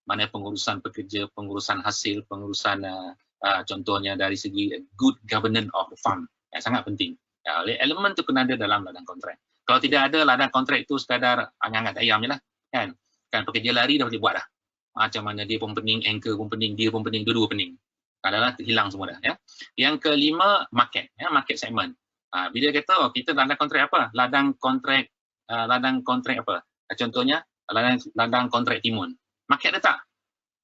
S2: Mana pengurusan pekerja, pengurusan hasil, pengurusan contohnya dari segi good governance of the farm. Sangat penting. Elemen tu kena ada dalam ladang kontrak. Kalau tidak ada, ladang kontrak itu sekadar angin-angin ayam je lah. Kan pekerja lari dah boleh buat dah. Macam mana dia pun pening, anchor pun pening, dia pun pening, dua-dua pening. Kadang-kadang hilang semua dah. Ya. Yang kelima, market. Ya, market segment. Bila kata kita ladang kontrak apa? Ladang kontrak apa? Contohnya, ladang kontrak timun. Market ada tak?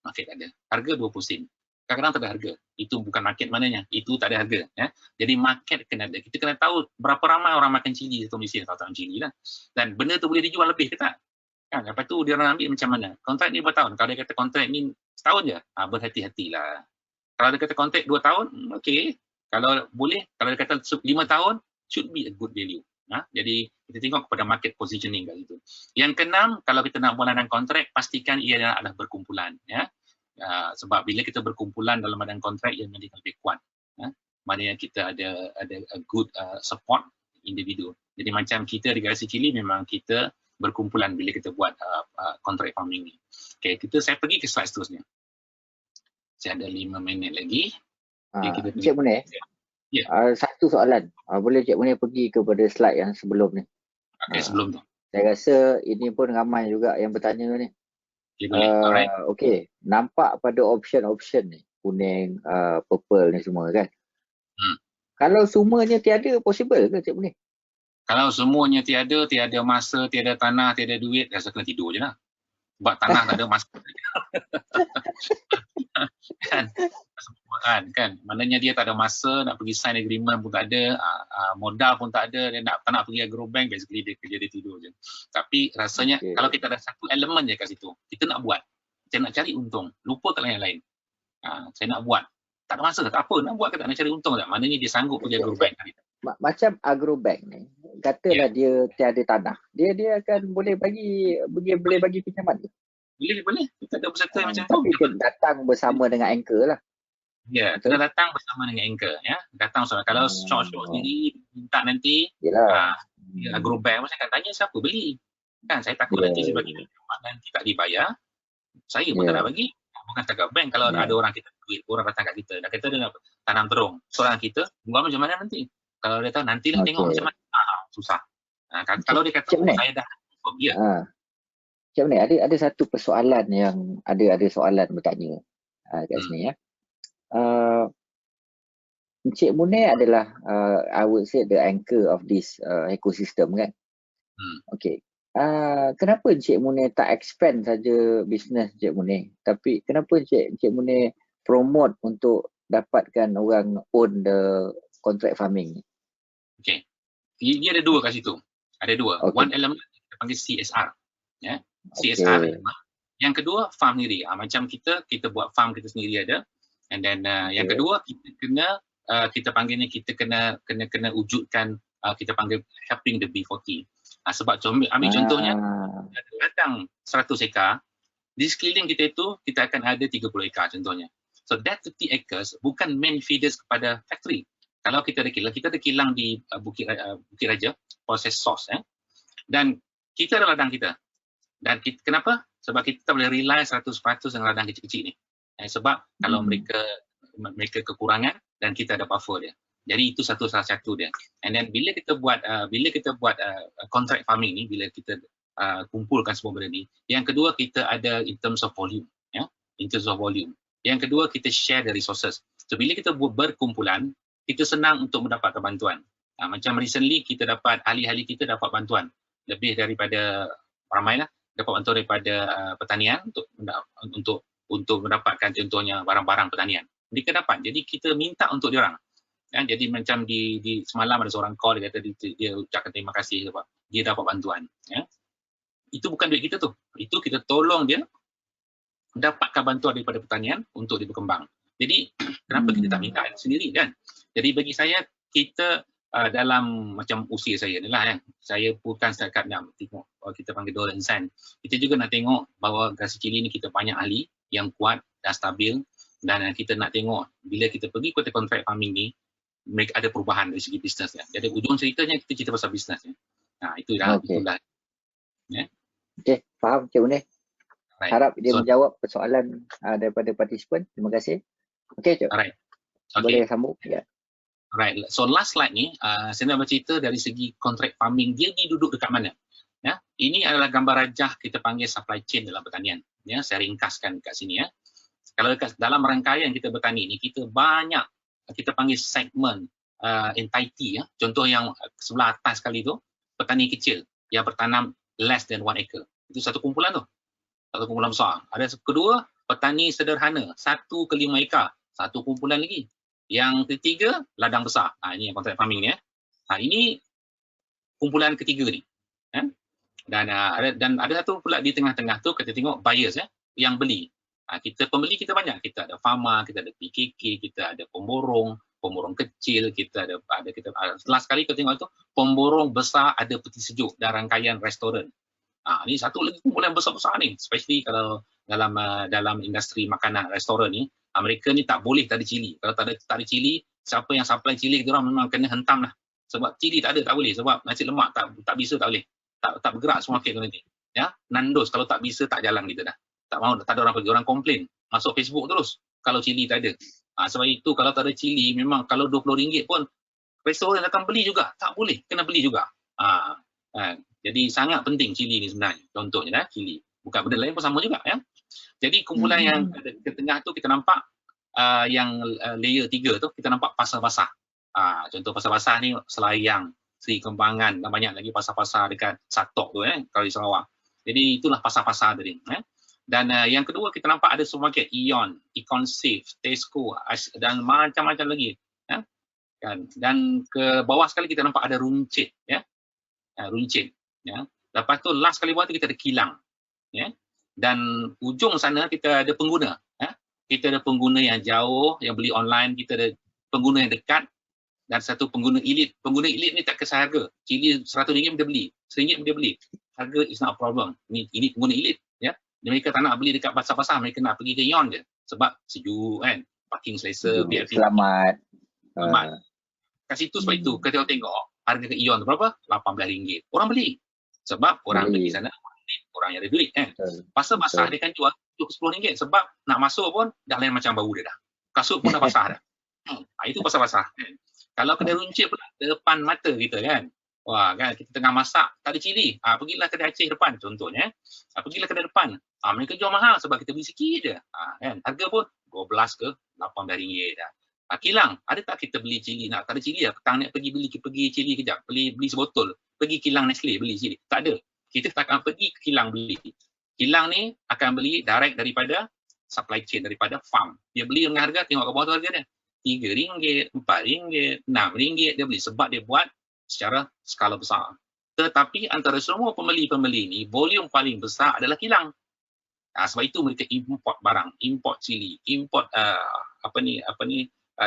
S2: Market ada. Harga 20 sen. Kadang-kadang tak ada harga. Itu bukan market mananya. Itu tak ada harga. Ya. Jadi market kena ada. Kita kena tahu berapa ramai orang makan cili atau Malaysia atau cili lah. Dan benda tu boleh dijual lebih ke tak? Kan? Lepas tu dia orang ambil macam mana? Kontrak ni berapa tahun? Kalau dia kata kontrak ni setahun je, berhati-hatilah. Kalau dia kata kontrak 2 tahun, okey. Kalau boleh, kalau dia kata 5 tahun, should be a good value. Jadi kita tengok kepada market positioning kat situ. Yang keenam, kalau kita nak buat ladang kontrak, pastikan ia adalah berkumpulan. Ya. Sebab bila kita berkumpulan dalam ladang kontrak, ia menjadi lebih kuat. Maknanya kita ada a good support individu. Jadi macam kita di Garasi Cili memang kita berkumpulan bila kita buat kontrak farming ni. Okay, saya pergi ke slide seterusnya. Saya ada 5 minit lagi. Okay,
S1: Cik Munir, satu soalan. Boleh Cik Munir pergi kepada slide yang sebelum ni?
S2: Okay, sebelum tu.
S1: Saya rasa ini pun ramai juga yang bertanya ni.
S2: Okay, boleh. Alright.
S1: Okay, nampak pada option-option ni, kuning, purple ni semua kan? Kalau semuanya tiada, possible ke Cik Munir?
S2: Kalau semuanya tiada masa, tiada tanah, tiada duit, rasa kena tidur je lah. Sebab tanah tak ada masa. kan? Maknanya dia tak ada masa, nak pergi sign agreement pun tak ada, modal pun tak ada, dia tak nak pergi agrobank, basically dia kerja dia tidur je. Tapi rasanya kalau kita ada satu elemen je kat situ, kita nak buat. Saya nak cari untung, lupa kalau yang lain. Saya nak buat. Tak ada masa, tak apa, nak buat ke tak nak cari untung tak? Maknanya dia sanggup pergi agrobank.
S1: Macam agrobank ni, katalah dia tiada tanah, dia akan boleh bagi pinjaman tu?
S2: Boleh. Kita ada peserta macam tu.
S1: Tapi dia datang bersama dengan anchor lah.
S2: Ya, kena datang bersama dengan anchor. Ya. Datang bersama. Kalau short sendiri, minta nanti, agrobank, saya akan tanya siapa beli. Kan, saya takut nanti sebagai pinjaman nanti tak dibayar, saya pun tak nak bagi. Bukan setakat bank, kalau ada orang kita duit, orang datang kat kita, dah kata dia nak tanam terung, seorang kita, buat macam mana nanti? Kalau dia tahu, nantilah tengok macam mana. Susah. Kalau dia kata, saya dah
S1: Cik Munir, ada satu persoalan yang ada soalan bertanya kat sini ya. Cik Munir adalah I would say the anchor of this ecosystem kan. Okay. Kenapa Cik Munir tak expand saja bisnes Cik Munir, tapi kenapa Cik Munir promote untuk dapatkan orang own the contract farming ni?
S2: Okay. Dia ada dua kat situ. Ada dua. One element kita panggil CSR. Ya. CSR. Yang kedua farm sendiri. Macam kita buat farm kita sendiri ada. And then yang kedua kita panggil ni kita kena wujudkan kita panggil helping the B40. Sebab ambil contohnya ladang 100 ekar, di sekeliling kita itu kita akan ada 30 ekar contohnya. So that 50 acres bukan main feeders kepada factory. Kalau kita ada kilang di Bukit Raja, proses sos dan kita ada ladang kita. Dan kenapa? Sebab kita tak boleh rely 100% dengan ladang kecil-kecil ni. Sebab kalau mereka kekurangan dan kita ada buffer dia. Jadi itu salah satu dia. And then bila kita buat contract farming ni, bila kita kumpulkan semua benda ni, yang kedua kita ada in terms of volume, in terms of volume. Yang kedua kita share the resources. So bila kita berkumpulan, kita senang untuk mendapatkan bantuan. Macam recently kita dapat ahli-ahli kita dapat bantuan lebih daripada ramailah, dapat bantuan daripada pertanian untuk mendapatkan contohnya barang-barang pertanian. Mereka dapat. Jadi kita minta untuk diorang. Jadi macam di semalam ada seorang call, dia kata dia ucapkan terima kasih sebab dia dapat bantuan. Itu bukan duit kita tu. Itu kita tolong dia dapatkan bantuan daripada pertanian untuk dia berkembang. Jadi kenapa kita tak minta sendiri kan? Jadi bagi saya kita dalam macam usia saya ni lah saya bukan setakat nak tengok kita panggil dollar and cent. Kita juga nak tengok bahawa Garasi Cili ni kita banyak ahli yang kuat dan stabil, dan kita nak tengok bila kita pergi ke contract farming ni mereka ada perubahan dari segi bisnesnya. Jadi ujung ceritanya kita cerita pasal bisnesnya. Itu dah. Itulah.
S1: Okey, faham Cik Munir. Harap dia menjawab persoalan daripada partisipan. Terima kasih. Okey, Cik. Boleh sambung? Ya.
S2: Alright. So last slide ni, saya nak bercerita dari segi contract farming, dia duduk dekat mana. Ini adalah gambar rajah kita panggil supply chain dalam pertanian. Ya, saya ringkaskan kat sini ya. Kalau dalam rangkaian kita bertani ni, kita banyak, kita panggil segmen entity ya. Contoh yang sebelah atas sekali tu, petani kecil yang bertanam less than 1 acre. Itu satu kumpulan tu. Satu kumpulan besar. Ada kedua, petani sederhana, 1 ke 5 ekar. Satu kumpulan lagi. Yang ketiga, ladang besar. Ini yang contract farming ni ya. Ini kumpulan ketiga ni. Dan ada satu pula di tengah-tengah tu, kita tengok buyers ya, yang beli. Kita pembeli kita banyak. Kita ada farmer, kita ada PKK, kita ada pemborong kecil, kita ada last kali kita tengok tu, pemborong besar ada peti sejuk dan rangkaian restoran. Ini satu lagi kumpulan besar-besar ni, especially kalau dalam industri makanan restoran ni, mereka ni tak boleh tak ada cili. Kalau tak ada cili, siapa yang supply cili, kita orang memang kena hentam lah. Sebab cili tak ada, tak boleh. Sebab nasi lemak tak bisa, tak boleh. Tak bergerak semua market tu nanti. Ya, Nandos kalau tak bisa tak jalan kita dah. Tak mau, tak ada orang pergi, orang komplain. Masuk Facebook terus kalau cili tak ada. Sebab itu kalau tak ada cili, memang kalau RM20 pun restoran akan beli juga. Tak boleh, kena beli juga. Jadi sangat penting cili ni sebenarnya. Contohnya cili. Bukan benda lain pun sama juga ya. Jadi kumpulan yang ke tengah tu kita nampak yang layer 3 tu kita nampak pasar basah. Contoh pasar basah ni Selayang, Seri Kembangan, dan banyak lagi pasar-pasar dekat Satok tu kalau di Sarawak. Jadi itulah pasar-pasar tadi. Dan yang kedua kita nampak ada supermarket Eon, Econsafe, Tesco dan macam-macam lagi. Dan ke bawah sekali kita nampak ada Runcit. Runcit. Lepas tu last kali buat tu kita ada Kilang. Dan ujung sana kita ada pengguna. Kita ada pengguna yang jauh, yang beli online, kita ada pengguna yang dekat, dan satu pengguna elit. Pengguna elit ni tak kisah harga. Cili RM100 dia beli, RM1 dia beli. Harga is not a problem. Ini pengguna elit. Mereka tak nak beli dekat pasar-pasar, mereka nak pergi ke Eon je. Sebab sejuk kan, parking selesa, VIP.
S1: Selamat.
S2: Kat situ sebab itu, kita tengok harga ke Eon tu berapa? RM18. Orang beli. Sebab orang pergi sana, orang yang ada duit kan. Pasar basah dia kan jual RM10 sebab nak masuk pun dah lain macam bau dia dah. Kasut pun dah basah dah. Itu pasar basah. Kalau kedai runcit pula depan mata kita kan. Wah kan, kita tengah masak tak ada cili. Pergilah kedai Aceh depan contohnya. Pergilah kedai depan. Mereka jual mahal sebab kita beli sikit je. Kan, harga pun 12 ke RM18 dah. Kilang, ada tak kita beli cili? Tak ada cili lah. Petang ni pergi cili kejap. Beli sebotol. Pergi kilang Nestle beli cili. Tak ada. Kita tak akan pergi ke kilang beli. Kilang ni akan beli direct daripada supply chain, daripada farm. Dia beli dengan harga, tengok ke bawah tu harga dia. RM3, RM4, RM6 dia beli sebab dia buat secara skala besar. Tetapi antara semua pembeli-pembeli ni, volume paling besar adalah kilang. Sebab itu mereka import barang, import cili, import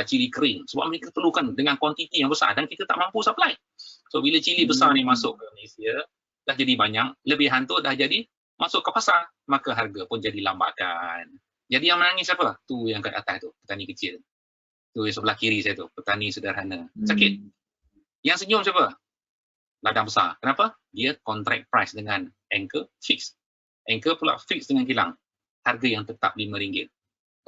S2: cili kering. Sebab mereka perlukan dengan kuantiti yang besar dan kita tak mampu supply. So bila cili besar ni masuk ke Malaysia, dah jadi banyak, lebihan tu dah jadi masuk ke pasar, maka harga pun jadi lambakan. Jadi yang menangis siapa? Tu yang kat atas tu, petani kecil. Tu yang sebelah kiri saya tu, petani sederhana. Sakit. Yang senyum siapa? Ladang besar. Kenapa? Dia contract price dengan anchor fix. Anchor pula fix dengan kilang. Harga yang tetap RM5.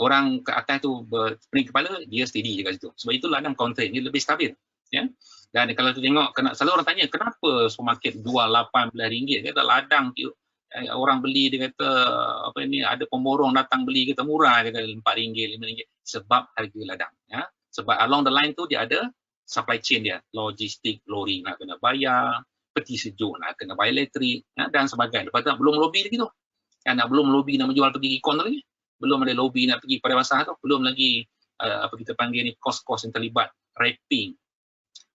S2: Orang ke atas tu berpening kepala, dia steady je kat situ. Sebab itu ladang contract ni lebih stabil. Ya? Dan kalau tu tengok, selalu orang tanya, kenapa supermarket jual RM18? Kata ladang, orang beli, dia kata, ada pemborong datang beli, kata murah, kata RM4, RM5. Sebab harga ladang. Ya? Sebab along the line tu, dia ada supply chain dia. Logistik, lori nak kena bayar, peti sejuk nak kena bayar elektrik, dan sebagainya. Lepas tu belum lobby lagi tu. Belum lobby nak menjual pergi ikon tu lagi. Belum ada lobby nak pergi pada pasar tu. Belum lagi, kita panggil ni, kos-kos yang terlibat. Wrapping.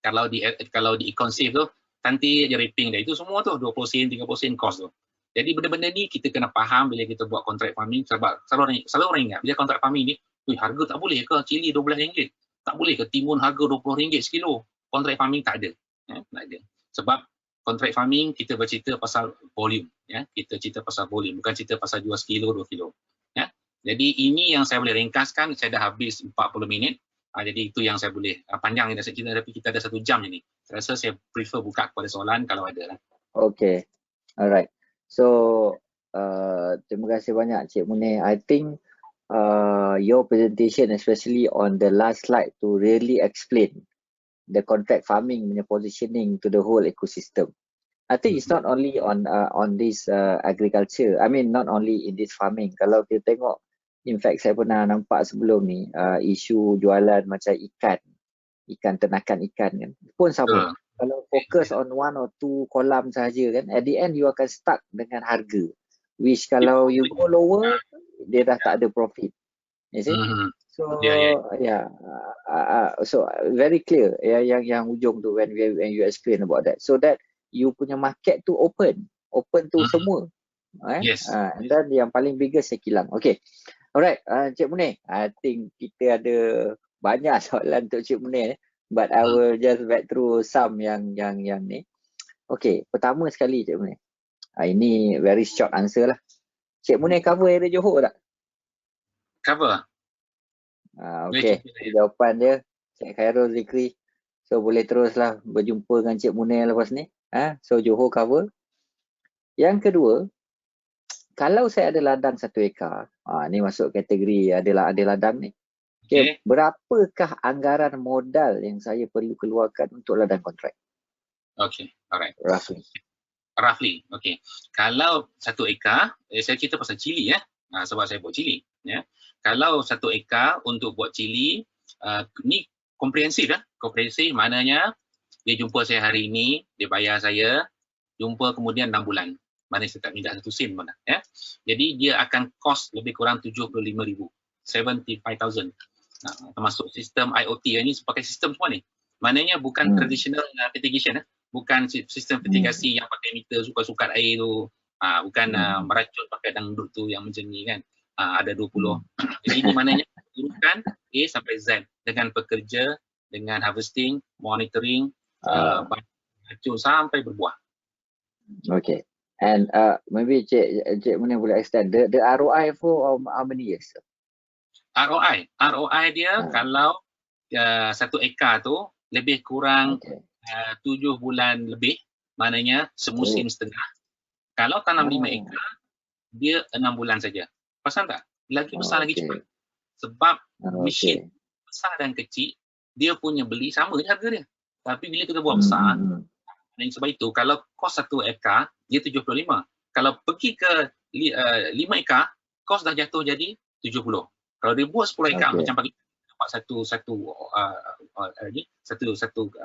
S2: Kalau di Econsafe tu, nanti aja wrapping dia. Itu semua tu, 20 sen, 30 sen kos tu. Jadi benda-benda ni kita kena faham bila kita buat contract farming. Sebab selalu orang ingat, bila contract farming ni, harga tak boleh ke cili RM12? Tak boleh ke timun harga RM20 sekilo? Contract farming tak ada. Tak ada. Sebab contract farming kita bercerita pasal volume. Kita cerita pasal volume, bukan cerita pasal jual sekilo, 2 kilo. Jadi ini yang saya boleh ringkaskan. Saya dah habis 40 minit. Jadi itu yang saya boleh panjang ni, tapi kita ada 1 jam ni. Saya rasa saya prefer buka kepada soalan kalau ada lah.
S1: Okay. Alright. So, terima kasih banyak Cik Munir. I think your presentation, especially on the last slide, to really explain the contract farming punya positioning to the whole ecosystem. I think it's not only on this agriculture. I mean, not only in this farming. Kalau kita tengok, in fact saya pernah nampak sebelum ni isu jualan macam ikan ternakan ikan kan pun sama. Kalau fokus on one or two kolam sahaja kan, at the end you akan stuck dengan harga. Which kalau you go lower, dia dah tak ada profit. You see? So so very clear yang ujung tu when you explain about that. So that you punya market tu open tu semua.
S2: Yes.
S1: And then yang paling biggest saya kilang. Okay. Alright, Cik Munir, I think kita ada banyak soalan untuk Cik Munir, but I will just back through some yang ni. Okay, pertama sekali Cik Munir. Ini very short answer lah. Cik Munir cover area Johor tak?
S2: Cover.
S1: Okay, jawapan dia Cik Khairul Zikri. So boleh teruslah berjumpa dengan Cik Munir lepas ni. So Johor cover. Yang kedua, kalau saya ada ladang 1 ekar, ni masuk kategori ada ladang ni. Okay. Berapakah anggaran modal yang saya perlu keluarkan untuk ladang kontrak?
S2: Okay, alright.
S1: Roughly.
S2: Okay. Kalau 1 ekar, saya cerita pasal cili ya. Sebab saya buat cili. Ya. Kalau 1 ekar untuk buat cili, ni komprehensif ya. Komprehensif maknanya dia jumpa saya hari ini, dia bayar saya, jumpa kemudian 6 bulan. Mana saya tak minta 1 sen pun ya. Jadi dia akan cost lebih kurang 75,000, 75,000. Termasuk sistem IoT ini pakai sistem semua ni. Maknanya bukan traditional fertigation bukan sistem fertigasi yang pakai meter sukat-sukat air tu. Bukan meracun pakai dangdut tu yang macam ni kan. Ada 20. Jadi ini maknanya urutan A sampai Z dengan pekerja, dengan harvesting, monitoring, racun sampai berbuah.
S1: Okay. And maybe Cik Munir boleh extend the ROI for how many years?
S2: ROI dia kalau 1 ekar tu lebih kurang 7 bulan lebih, maknanya semusim setengah. Kalau tanam 5 ekar, dia 6 bulan saja. Pasal tak? Lagi besar lagi cepat. Sebab mesin besar dan kecil, dia punya beli sama je harga dia. Tapi bila kita buat besar, sebab itu kalau kos 1 ekar, dia 75. Kalau pergi ke 5 ekar, kos dah jatuh jadi 70. Kalau dia buat 10 ekar macam pagi dapat satu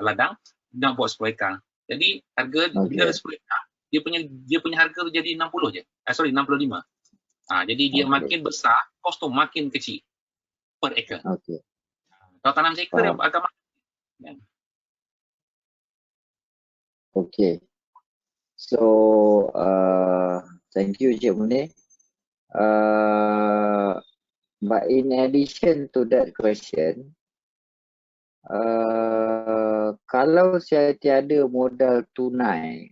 S2: ladang, nak buat 10 ekar. Jadi harga bila 10 ekar, dia punya harga tu jadi 60 je. 65. Jadi dia makin besar, kos tu makin kecil per ekar. Kalau tanam seekar dia agak mahal.
S1: Okay. So thank you Cik Munir. But in addition to that question, kalau saya tiada modal tunai,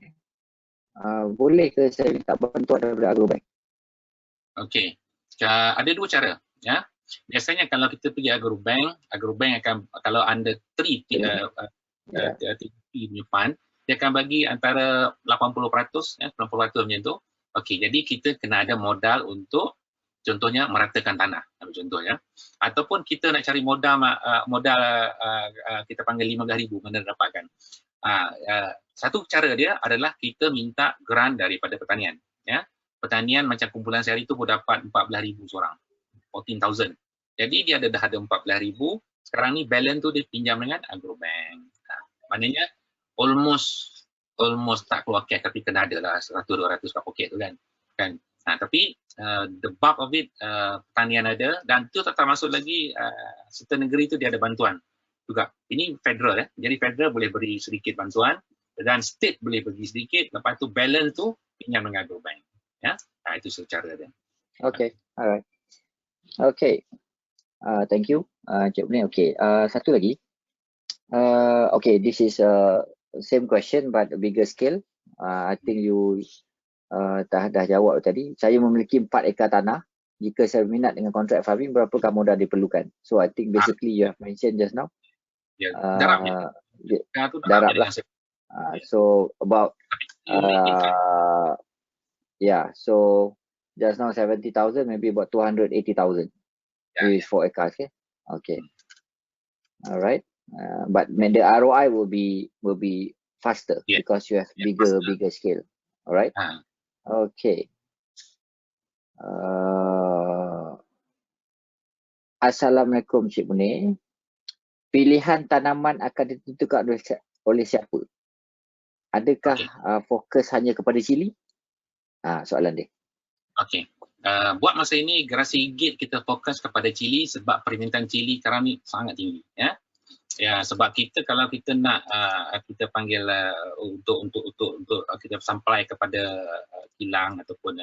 S1: boleh ke saya minta bantuan daripada Agrobank?
S2: Okay, ada 2 cara ya. Biasanya kalau kita pergi Agrobank akan, kalau under 3 punya fund, dia akan bagi antara 80% ya, 90% macam tu. Okey, jadi kita kena ada modal untuk contohnya meratakan tanah, contohnya. Ataupun kita nak cari modal kita panggil 15,000 mana dapatkan. Satu cara dia adalah kita minta grant daripada pertanian ya. Pertanian macam kumpulan sehari tu pun dapat 14,000 seorang. 14,000. Jadi dia dah ada 14,000, sekarang ni balance tu dia pinjam dengan Agrobank. Maknanya almost tak keluar cash, tapi kena ada lah 100-200 kat poket tu kan. Tapi the bulk of it pertanian ada, dan tu tak termasuk lagi serta negeri tu dia ada bantuan juga. Ini federal ya. Jadi federal boleh beri sedikit bantuan dan state boleh bagi sedikit, lepas tu balance tu pinjam dengan Agrobank. Ya. Itu secara dia.
S1: Okay, alright. Okay. Thank you Cik Munir. Okay, satu lagi. Okay, this is same question but bigger scale. I think you dah jawab tadi. Saya memiliki 4 ekar tanah. Jika saya minat dengan contract farming, berapakah modal diperlukan? So I think basically you have mentioned just now. Darab lah. So about so just now 70,000, maybe about 280,000 is 4 acres. Okay. Alright. But the ROI will be faster
S2: Yeah.
S1: because you have bigger scale. Alright. Okay. Assalamualaikum Cik Munir. Pilihan tanaman akan ditentukan oleh siapa? Adakah fokus hanya kepada cili? Soalan dia.
S2: Okey. Buat masa ini Gerasi Gate kita fokus kepada cili sebab permintaan cili sekarang ni sangat tinggi, ya. Ya, sebab kita kalau kita nak kita panggil untuk kita sampai kepada kilang ataupun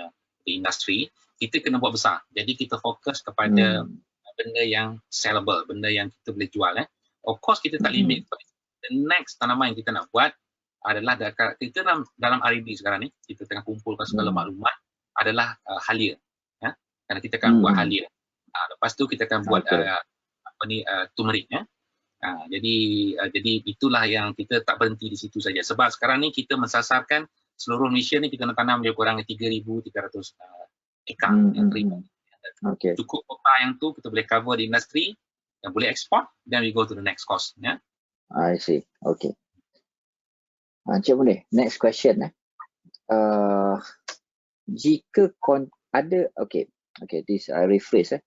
S2: industri, kita kena buat besar. Jadi kita fokus kepada benda yang sellable, benda yang kita boleh jual. Of course kita tak limit. The next tanaman yang kita nak buat adalah kita dalam R&D sekarang ni, kita tengah kumpulkan segala maklumat adalah halia. Ya? Kerana kita akan buat halia. Lepas tu kita akan buat turmeric. Ya? Jadi itulah yang kita tak berhenti di situ saja. Sebab sekarang ni kita mensasarkan seluruh Malaysia ni kita nak tanam lebih kurang 3,300 ekar. Cukup kota yang tu kita boleh cover di industri dan boleh ekspor, then we go to the next cost. Ya?
S1: I see. Okay. Cik Munir, next question. Jika ada, okay, this I rephrase.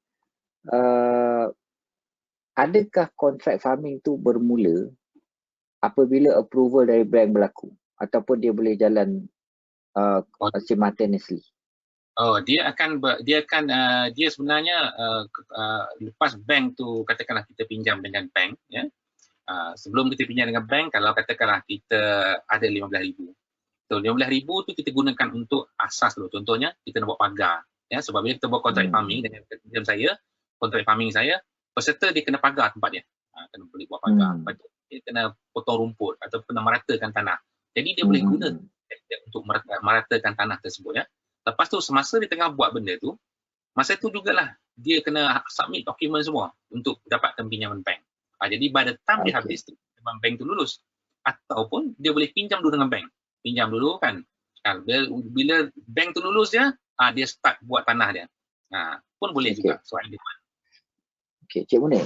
S1: Adakah kontrak farming tu bermula apabila approval dari bank berlaku ataupun dia boleh jalan simultaneously?
S2: Dia sebenarnya lepas bank tu, katakanlah kita pinjam dengan bank, ya. Sebelum kita pinjam dengan bank, kalau katakanlah kita ada 15,000. So 15,000 tu kita gunakan untuk asas dulu. Contohnya kita nak buat pagar, ya. Sebab bila kita buat kontrak farming dengan pinjam saya, kontrak farming saya, peserta dia kena pagar tempat dia. Kena boleh buat pagar. Lepas tu dia kena potong rumput atau kena meratakan tanah. Jadi dia boleh guna untuk meratakan tanah tersebut, ya. Lepas tu semasa dia tengah buat benda tu, masa tu jugalah dia kena submit dokumen semua untuk dapatkan pinjaman bank. Jadi by the time dia habis tu, bank tu lulus. Ataupun dia boleh pinjam dulu dengan bank. Pinjam dulu kan. Bila bank tu lulus dia start buat tanah dia. Pun boleh juga. Soal dia.
S1: Okay, Cik Munir,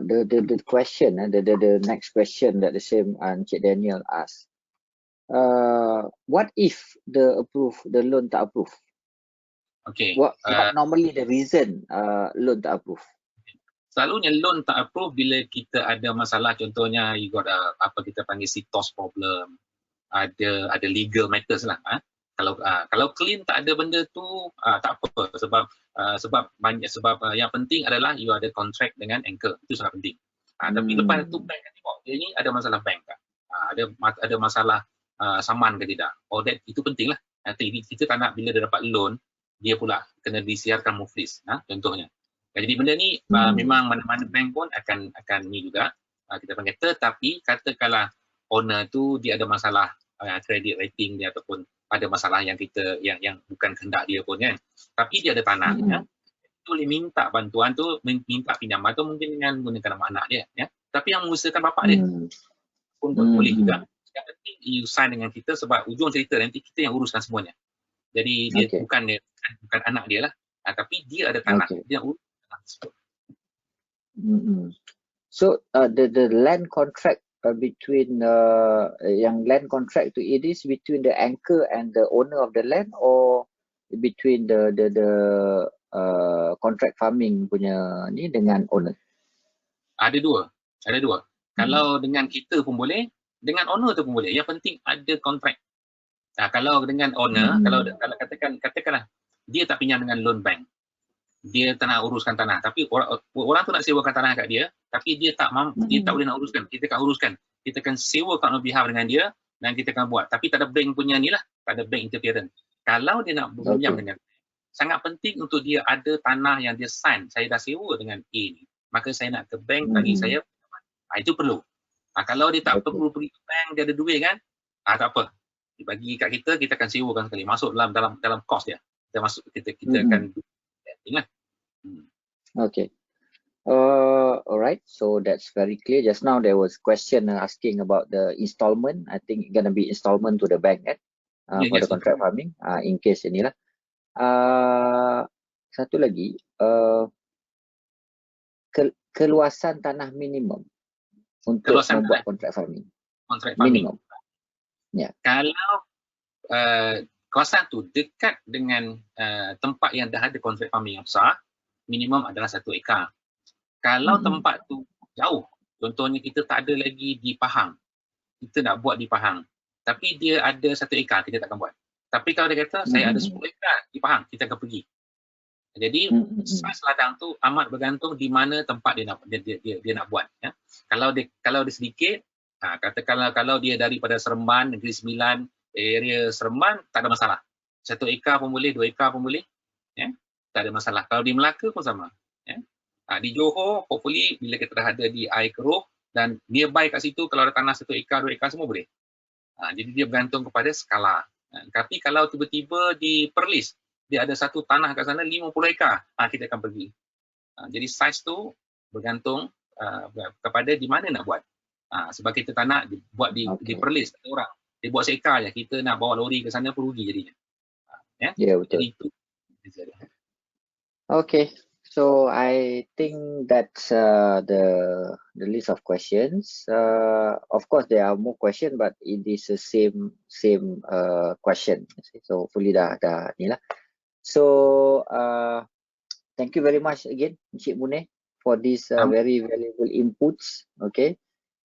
S1: the question, the next question that the same Cik Daniel asked. What if the loan tak approve?
S2: Okay.
S1: What normally the reason loan tak approve?
S2: Selalunya loan tak approve bila kita ada masalah, contohnya you got apa kita panggil CTOS problem, ada legal matters lah. Kalau clean tak ada benda tu tak apa, sebab yang penting adalah you ada kontrak dengan anchor, itu sangat penting. Tapi lepas tu bank kan tengok dia ni ada masalah bank tak, ada masalah saman ke tidak. Itu penting lah. Nanti kita tak nak bila dia dapat loan dia pula kena disiarkan muflis, contohnya. Jadi benda ni memang mana-mana bank pun akan ni juga kita panggil. Tetapi katakanlah owner tu dia ada masalah credit rating dia ataupun ada masalah yang kita yang bukan kehendak dia pun kan. Tapi dia ada tanah ya. Dia boleh minta bantuan tu, minta pinjaman tu mungkin dengan menggunakan nama anak dia ya. Tapi yang mengusahakan bapak dia pun boleh juga. Yang penting you sign dengan kita sebab ujung cerita nanti kita yang uruskan semuanya. Jadi dia bukan anak dia lah. Tapi dia ada tanah. Dia urus tanah tersebut.
S1: So the land contract between yang land contract to it is between the anchor and the owner of the land or between the contract farming punya ni dengan owner?
S2: Ada dua. Kalau dengan kita pun boleh, dengan owner tu pun boleh. Yang penting ada kontrak. Kalau dengan owner, kalau katakanlah dia tak pinjam dengan loan bank, dia tak nak uruskan tanah, tapi orang tu nak sewakan tanah kat dia, tapi dia tak mampu, dia tak boleh nak uruskan. Kita akan uruskan. Kita akan sewakan on behalf dengan dia dan kita akan buat. Tapi tak ada bank punya ni lah, tak ada bank interference. Kalau dia nak pinjam dengan sangat penting untuk dia ada tanah yang dia sign. Saya dah sewa dengan A ni, maka saya nak ke bank bagi saya. Itu perlu. Kalau dia tak perlu pergi ke bank, dia ada duit kan, tak apa. Dia bagi kat kita, kita akan sewakan sekali. Masuk dalam kos dia. Kita akan ingat.
S1: Okay. Alright. So that's very clear. Just now there was question asking about the installment. I think it's gonna be installment to the bank, for the contract farming. In case inilah. Satu lagi, keluasan tanah minimum untuk membuat contract farming.
S2: Contract farming.
S1: Minimum. Ya.
S2: Kalau kawasan tu dekat dengan tempat yang dah ada kontrak farming yang besar, minimum adalah 1 ekar. Kalau tempat tu jauh, contohnya kita tak ada lagi di Pahang, kita nak buat di Pahang, tapi dia ada 1 ekar, kita takkan buat. Tapi kalau dia kata saya ada 10 ekar di Pahang, kita akan pergi. Jadi saiz ladang tu amat bergantung di mana tempat dia nak buat. Ya. Kalau dia sedikit, katakanlah kalau dia daripada Seremban, Negeri Sembilan, area Seremban, tak ada masalah. 1 ekar pun boleh, 2 ekar pun boleh. Ya. Tak ada masalah. Kalau di Melaka pun sama. Ya. Di Johor, hopefully bila kita dah ada di air keruh dan nearby kat situ, kalau ada tanah 1 ekar, 2 ekar semua boleh. Jadi dia bergantung kepada skala. Tapi kalau tiba-tiba di Perlis, dia ada satu tanah kat sana 50 ekar, kita akan pergi. Jadi saiz tu bergantung kepada di mana nak buat. Sebab kita tak nak buat di Perlis, ada orang. Dia buat seekar je, kita nak bawa lori ke sana pun rugi jadinya.
S1: Ya, betul.
S2: Jadi itu.
S1: Okay, so I think that's the list of questions. Of course, there are more questions, but it is the same question. So hopefully dah ni lah. So thank you very much again, Encik Munir, for this very valuable inputs. Okay,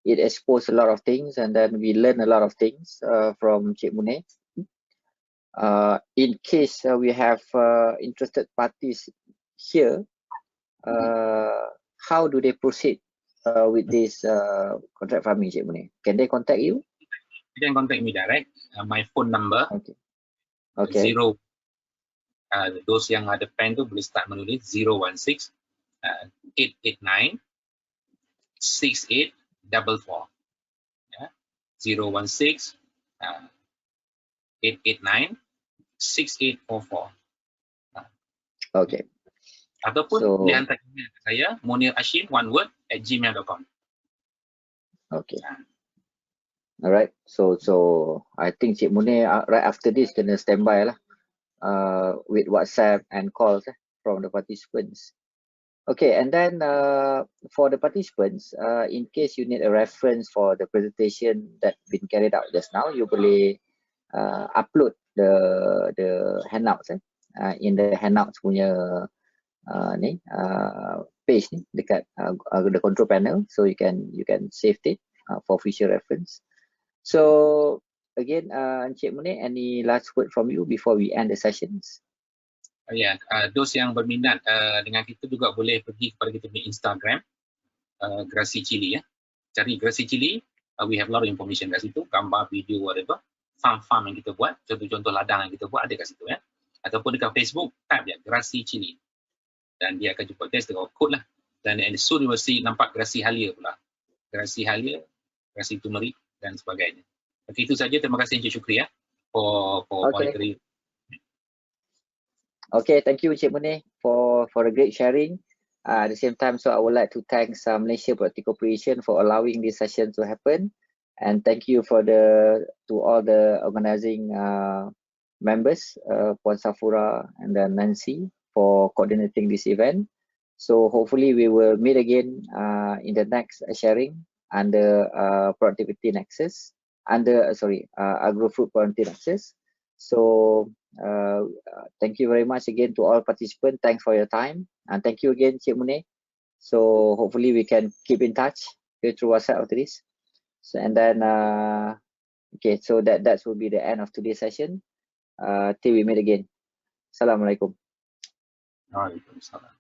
S1: it exposed a lot of things, and then we learn a lot of things from Encik Munir. In case we have interested parties here, how do they proceed with this contract farming, Encik Munir? Can they contact you?
S2: You can contact me direct. My phone number.
S1: Okay.
S2: 0. Those yang ada pen tu boleh start menulis 016 889 6844. 016 889 6844.
S1: Okay.
S2: Ataupun boleh hantar email ke saya, munirashim, one word, @gmail.com.
S1: Okay. Alright. So I think Cik Munir right after this kena standby lah. With WhatsApp and calls from the participants. Okay, and then for the participants, in case you need a reference for the presentation that been carried out just now, you boleh upload the handouts in the handouts punya page ni dekat the control panel, so you can save it for future reference. So again, Encik Munir, any last word from you before we end the sessions?
S2: Those yang berminat dengan kita juga boleh pergi kepada kita punya Instagram, Grasi Chili. Cari Grasi Chili, we have a lot of information kat situ, gambar, video, whatever. Farm yang kita buat, contoh-contoh ladang yang kita buat ada kat situ. Ataupun dekat Facebook, type je Grasi Chili. Dan dia akan jumpa test dengan kod lah. Dan soon you will see nampak Grasi Halia pula. Grasi Halia, Grasi Turmeric dan sebagainya. Okay, itu saja. Terima kasih Encik Syukri for monitoring.
S1: Okay, thank you Encik Munir for a great sharing. At the same time, so I would like to thank Malaysia Property Corporation for allowing this session to happen, and thank you to all the organizing members, Puan Safura and then Nancy, for coordinating this event. So hopefully we will meet again in the next sharing under Productivity Nexus, Agro-Food Productivity Nexus. So thank you very much again to all participants. Thanks for your time, and thank you again, Cik Munir. So hopefully we can keep in touch through WhatsApp after this. So, and then okay, so that will be the end of today's session. Till we meet again. Assalamualaikum.
S2: Waalaikumsalam.